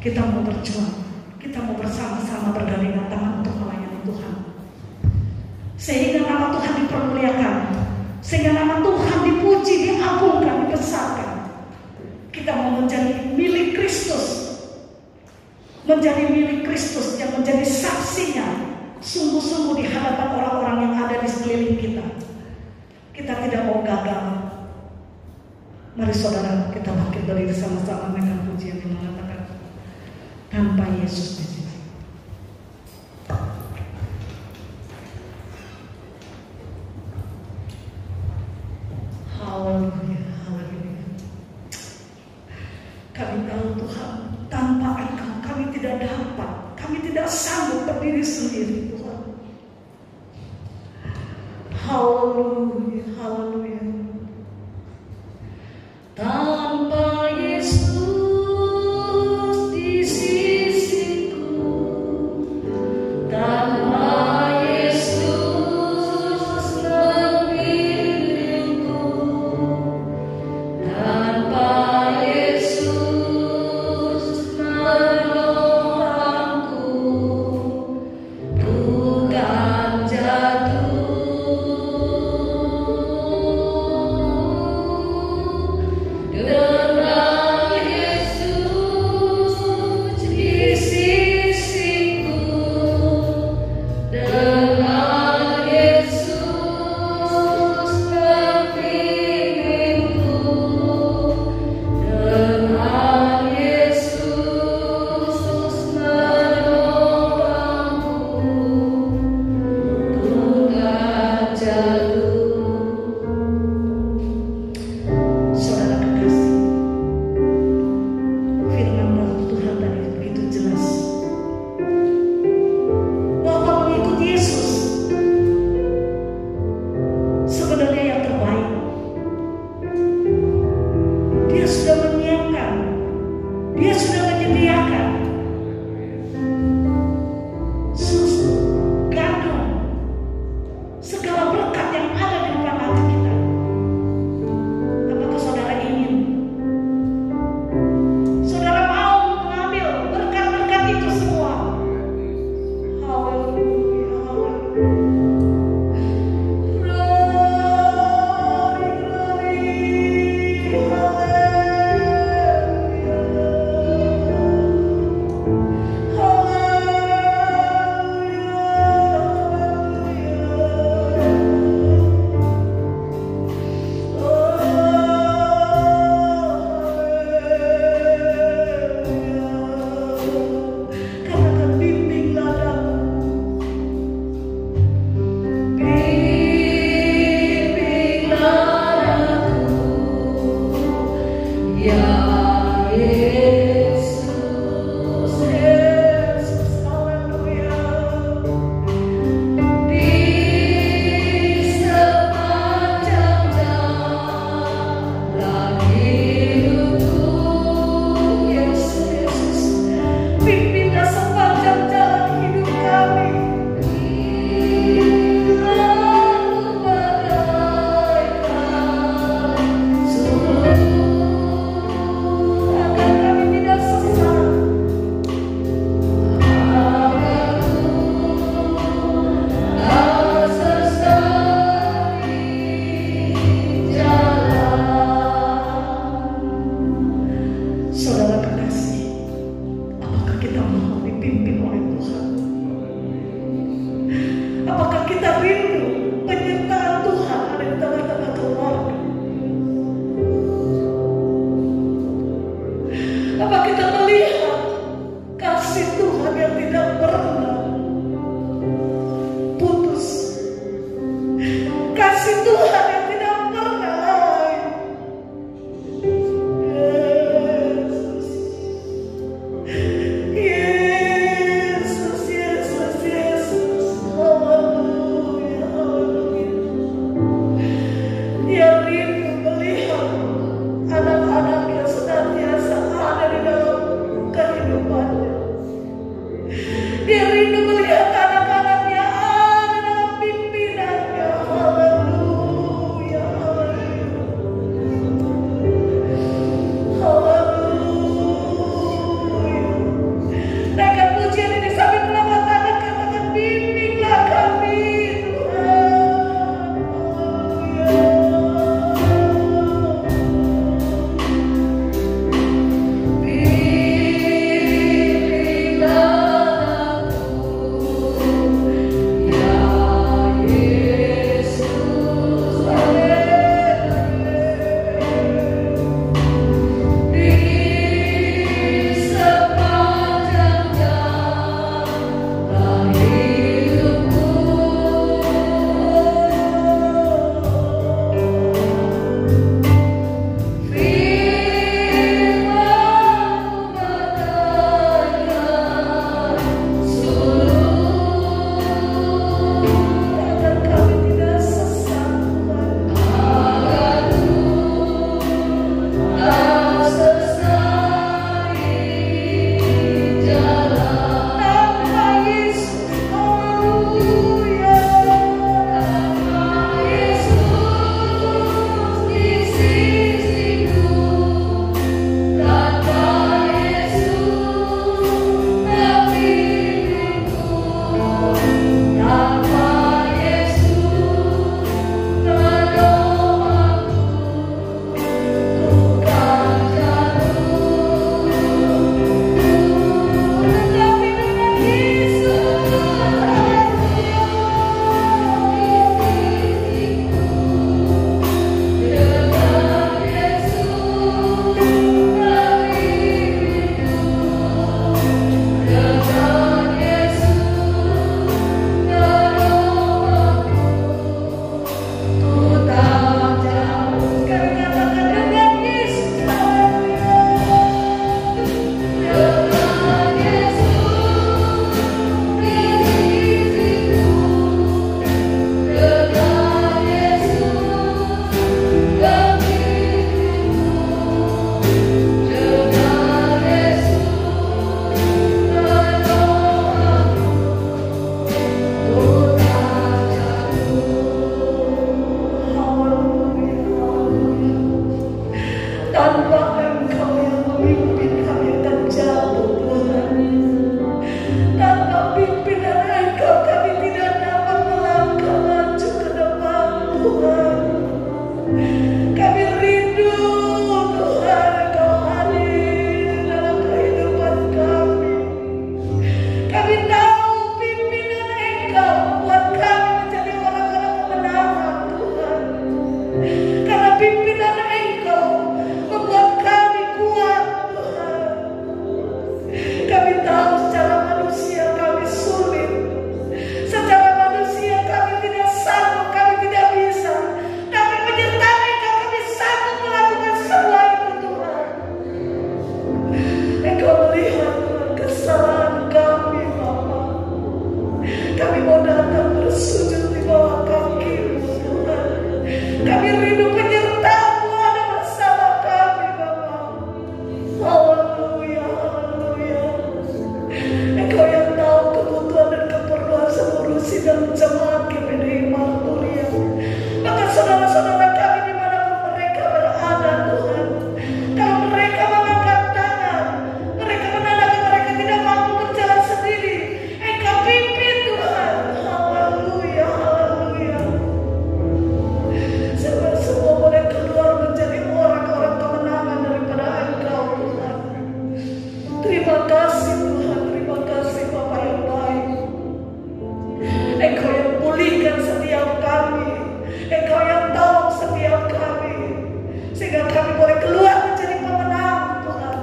Kita mau berjuang, kita mau bersama-sama bergandengan tangan untuk melayani Tuhan, sehingga nama Tuhan dipermuliakan, sehingga nama Tuhan dipuji, diagungkan, dibesarkan. Kita mau menjadi milik Kristus, menjadi milik Kristus yang menjadi saksinya sungguh-sungguh di hadapan orang-orang yang ada di sekeliling kita. Kita tidak mau gagal. Mari saudara, kita bangkit berdiri sama-sama dengan pujian yang mengatakan, tanpa Yesus di sini. Haleluya, haleluya. Kami tahu Tuhan, tanpa Engkau kami tidak dapat, kami tidak sanggup berdiri sendiri Tuhan. Haleluya, haleluya. Tanpa Yesus di sisiku, tanpa Yesus membimbingku, tanpa Yesus menolongku, bukan jatuh. Yeah. Tanpa Engkau yang memimpin kami akan jatuh Tuhan. Tanpa pimpinan Engkau kami tidak dapat melangkah maju ke depan Tuhan. Kami rindu Tuhan Engkau hadir dalam kehidupan kami. Kami tahu pimpinan Engkau membuat kami menjadi orang-orang kemenangan Tuhan. Karena pimpinan Engkau membuat kami kuat Tuhan. Kami tahu secara manusia kami sulit. Secara manusia kami tidak sanggup, kami tidak bisa. Tapi menyertai Engkau kami sanggup melakukan semua itu Tuhan. Engkau melihat Tuhan kesalahan kami Bapa. Kami mau datang bersujud di bawah kaki-Mu Tuhan. Kami rindu penyertaan-Mu ada bersama kami Bapa. Haleluya, haleluya. Engkau yang tahu kebutuhan dan keperluan seluruh sidang jemaat GPDI Marturia. Maka saudara-saudara kami dimanapun mereka berada Tuhan, kalau mereka mengangkat tangan, mereka menandakan mereka tidak mampu berjalan sendiri, Engkau pimpin Tuhan. Haleluya, haleluya. Semua boleh keluar menjadi orang-orang kemenangan daripada Engkau Tuhan. Terima kasih Tuhan, terima kasih Bapa yang baik. Engkau yang pulihkan setiap kami, Engkau yang tahu setiap kami, sehingga kami boleh keluar menjadi pemenang Tuhan.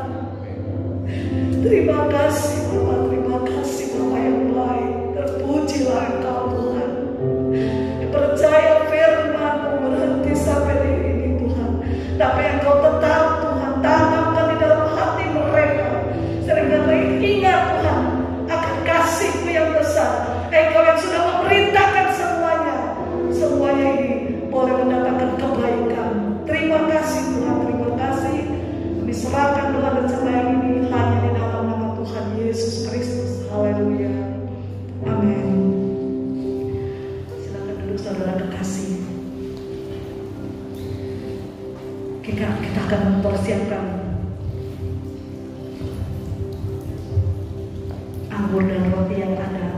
Terima kasih Bapa, terima kasih Bapa yang baik. Terpujilah Engkau Tuhan. Percaya firman-Mu berhenti sampai di ini Tuhan, tapi Engkau tetap Tuhan tanamkan di dalam hati mereka, sehingga mereka ingat Tuhan akan kasih-Mu yang besar. Engkau yang sudah memerintahkan semuanya ini boleh mendatangkan kebaikan. Terima kasih Tuhan, terima kasih. Kami serahkan Tuhan dan sembahyang ini hanya di dalam nama Tuhan Yesus Kristus. Haleluya, amin. Silakan duduk saudara kekasih. Kita akan mempersiapkan anggur dan roti yang ada.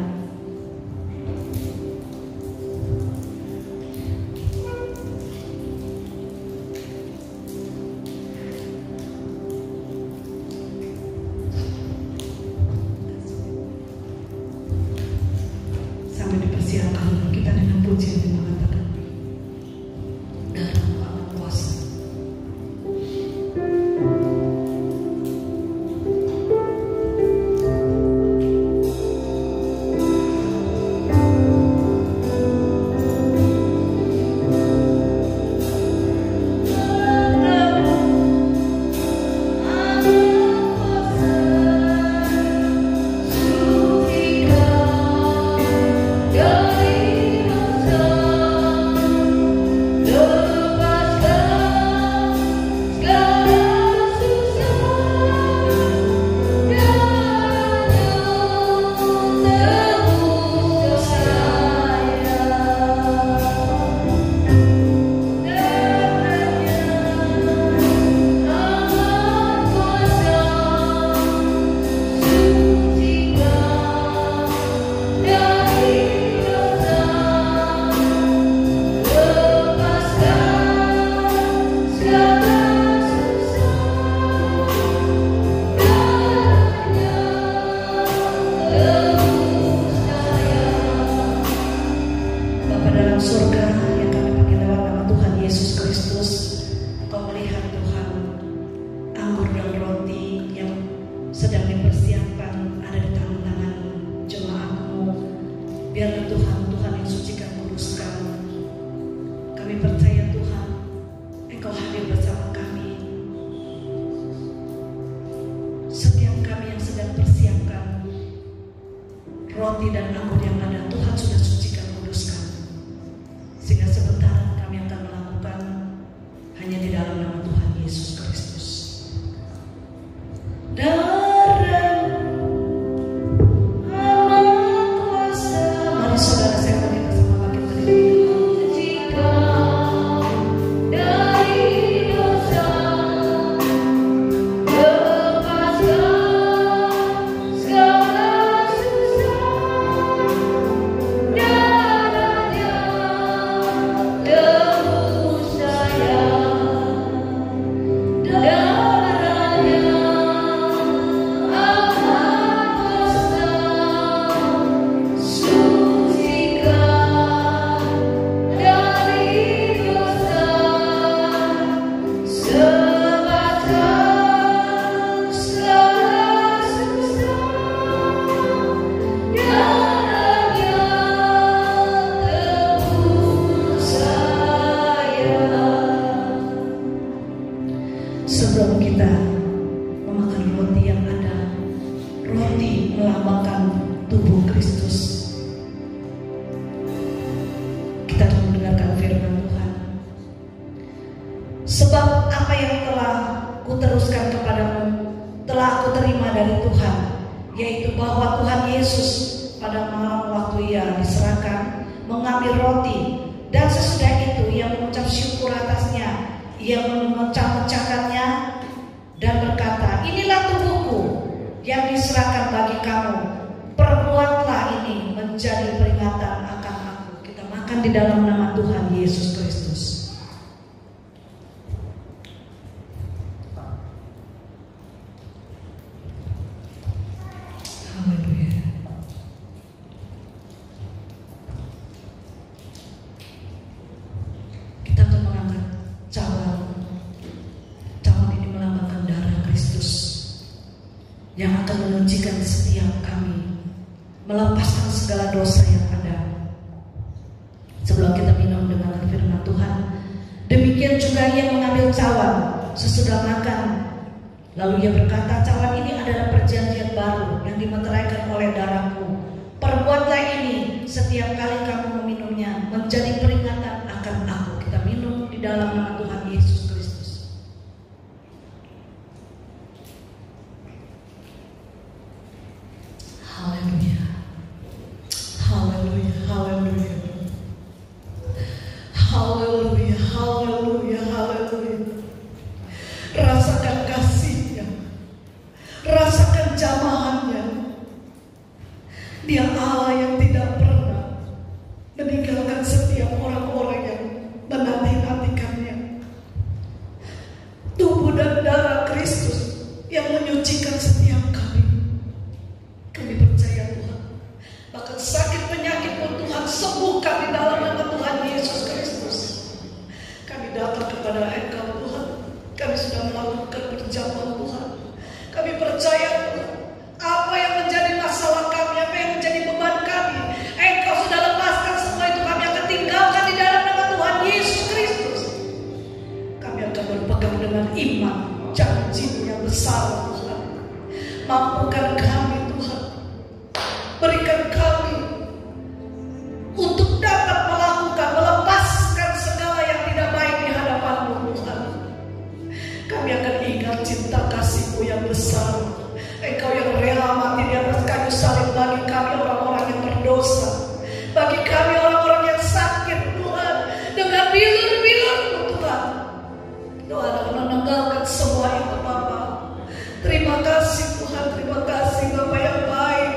Sampai dipersiapkan kita dengan pujian yang mengatakan dalam Maha Kuasa. Biarlah Tuhan yang sucikan, kuduskan. Kami percaya Tuhan, Engkau hadir bersama kami. Setiap kami yang sedang persiapkan roti dan anggur yang ada, Tuhan sudah sucikan, kuduskan. Sehingga sebentar kami akan melakukan hanya di dalam nama Tuhan Yesus Kristus. Dari dosa Sebab apa yang telah kuteruskan kepadamu telah aku terima dari Tuhan, yaitu bahwa Tuhan Yesus pada malam waktu ia diserahkan mengambil roti, dan sesudah itu ia mengucap syukur atasnya, ia memecah-mecahkannya dan berkata, inilah tubuhku yang diserahkan bagi kamu, perbuatlah ini menjadi peringatan akan aku. Kita makan di dalam nama Tuhan Yesus Kristus. Yang akan menyucikan setiap kami, melepaskan segala dosa yang ada. Sebelum kita minum dengan firman Tuhan, demikian juga ia mengambil cawan sesudah makan. Lalu ia berkata, cawan ini adalah perjanjian baru yang dimeteraikan oleh darahku. Perbuatlah ini setiap kali kamu meminumnya menjadi peringatan akan aku. Kita minum di dalam nama Tuhan Yesus Kristus. Haleluya, haleluya, haleluya, haleluya, haleluya, haleluya. Rasakan kasihnya, rasakan jamahannya. Dia Allah yang tidak pernah meninggalkan setiap orang-orang yang menanti-nantikannya. Tubuh dan darah Kristus yang menyucikan setiap kami. Kami percaya Tuhan, bahkan sakit penyakit pun Tuhan sembuhkan di dalam nama Tuhan Yesus Kristus. Kami datang kepada Engkau Tuhan, kami sudah melakukan perjamuan Tuhan. Kami percaya Tuhan, apa yang menjadi masalah kami, apa yang menjadi beban kami, Engkau sudah lepaskan semua itu. Kami akan tinggalkan di dalam nama Tuhan Yesus Kristus. Kami akan berpegang dengan iman janji yang besar Tuhan. Mampukan kami Tuhan, berikan kami untuk dapat melakukan, melepaskan segala yang tidak baik di hadapan-Mu Tuhan. Kami akan ingat cinta kasih-Mu yang besar. Engkau yang rela mati di atas kayu salib bagi kami orang-orang yang berdosa, bagi kami orang-orang yang sakit Tuhan. Dengan bilur-bilur-Mu Tuhan, Tuhan akan menanggalkan semua itu Bapa. Terima kasih Tuhan, terima kasih Bapa yang baik.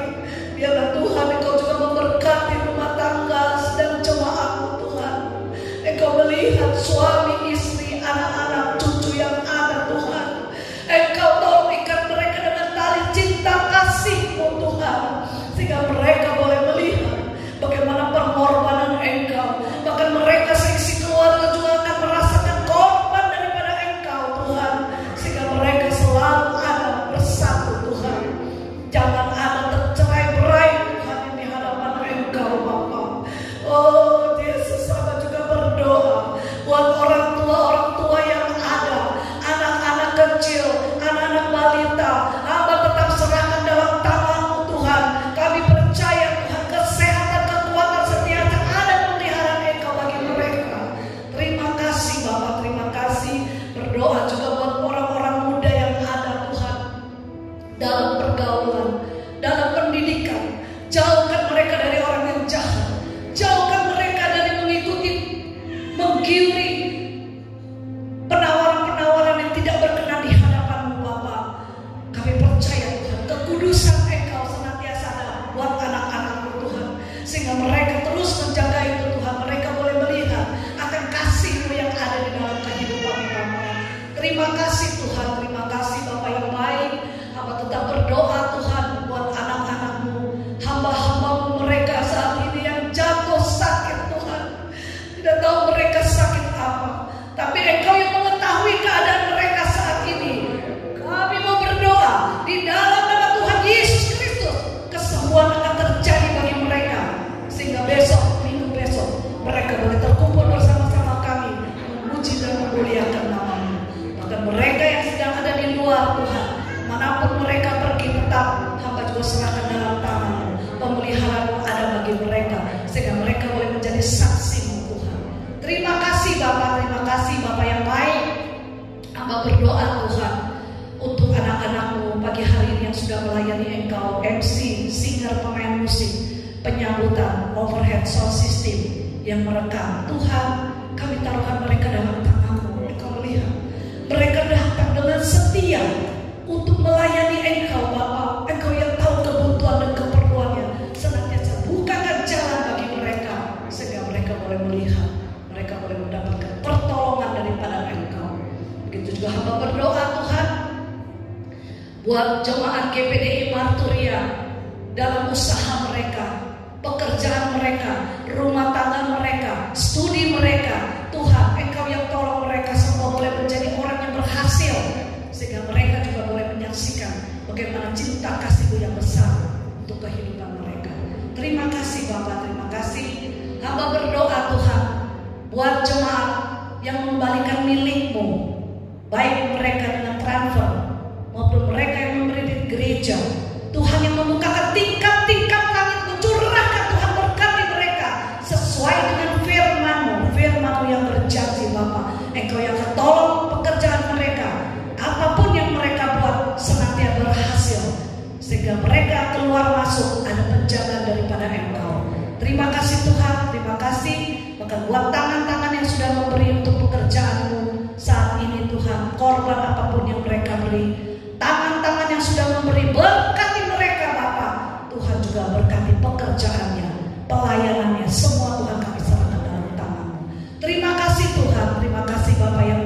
Biarlah Tuhan Engkau juga memberkati rumah tangga dan jemaat-Mu Tuhan. Engkau melihat suami, istri, anak-anak, cucu yang ada Tuhan. Engkau tolong ikat mereka dengan tali cinta kasih-Mu Tuhan, sehingga mereka boleh melihat bagaimana pengorbanan Engkau. Bahkan mereka seisi keluarga juga akan merasakan korban daripada Engkau Tuhan, sehingga mereka selalu ada bersatu Tuhan. Jangan ada tercerai-berai Tuhan di hadapan Engkau Bapa. Oh Yesus, sama juga berdoa buat orang tua yang ada, anak-anak kecil, anak-anak balita. Hamba tetap serahkan dalam tangan-Mu Tuhan. Kami percaya Tuhan, kesehatan, kekuatan, setiap yang ada pemeliharaan Engkau bagi mereka. Terima kasih Bapa, terima kasih. Berdoa juga buat orang-orang muda yang ada Tuhan, dalam pergaulan, dalam pendidikan. Jauhkan mereka dari orang yang jahat, jauhkan mereka dari mengikuti, menggiuri penawaran-penawaran yang tidak berkenan di hadapan-Mu Bapa. Kami percaya Tuhan, kekudusan Engkau senantiasa ada buat anak-anak-Mu Tuhan, sehingga mereka terus menjaga itu Tuhan. Mereka boleh melihat akan kasih-Mu yang ada di dalam kehidupan Bapa. Terima kasih Tuhan, terima kasih Bapa yang baik. Hamba tetap berdoa Tuhan buat anak-anak-Mu, hamba-hamba-Mu mereka saat ini yang jatuh sakit Tuhan. Tidak tahu mereka sakit apa, tapi Engkau yang mengetahui keadaan mereka saat ini. Kami mau berdoa di dalam nama Tuhan Yesus Kristus, kesembuhan akan terjadi bagi mereka, sehingga besok, minggu besok, mereka boleh terkumpul bersama-sama kami, memuji dan memuliakan nama-Mu. Bahkan mereka Hamba berdoa Tuhan untuk anak-anak-Mu pagi hari ini yang sudah melayani Engkau, MC, singer, pemain musik, penyambutan, overhead sound system yang merekam. Tuhan, kami taruhkan mereka dalam tangan-Mu. Engkau melihat mereka datang dengan setia untuk melayani Engkau Bapa. Engkau yang tahu kebutuhan dan keperluannya. Senantiasa bukakan jalan bagi mereka sehingga mereka boleh melihat, mereka boleh mendapatkan pertolongan daripada Engkau. Begitu juga hamba berdoa Tuhan buat jemaat GPDI Marturia dalam usaha mereka, pekerjaan mereka, rumah tangga mereka, studi mereka. Tuhan, Engkau yang tolong mereka semua boleh menjadi orang yang berhasil, sehingga mereka juga boleh menyaksikan bagaimana cinta kasih-Mu yang besar untuk kehidupan mereka. Terima kasih Bapak, terima kasih. Hamba berdoa Tuhan buat jemaat yang mengembalikan milik-Mu, baik mereka dengan transfer maupun mereka yang memberi di gereja. Tuhan yang membukakan tingkap-tingkap langit-Mu, curahkan Tuhan berkati mereka sesuai dengan firman-Mu, firman-Mu yang berjanji Bapa. Engkau yang akan tolong pekerjaan mereka, apapun yang mereka buat senantiasa berhasil, sehingga mereka keluar masuk ada penjagaan daripada Engkau. Terima kasih Tuhan, terima kasih. Maka buat tangan-tangan yang sudah memberi untuk pekerjaan-Mu saat ini Tuhan, korban apapun yang mereka beri, tangan-tangan yang sudah memberi, berkati mereka Bapa. Tuhan juga berkati pekerjaannya, pelayanannya, semua Tuhan kami serahkan dalam tangan-Mu. Terima kasih Tuhan, terima kasih Bapa yang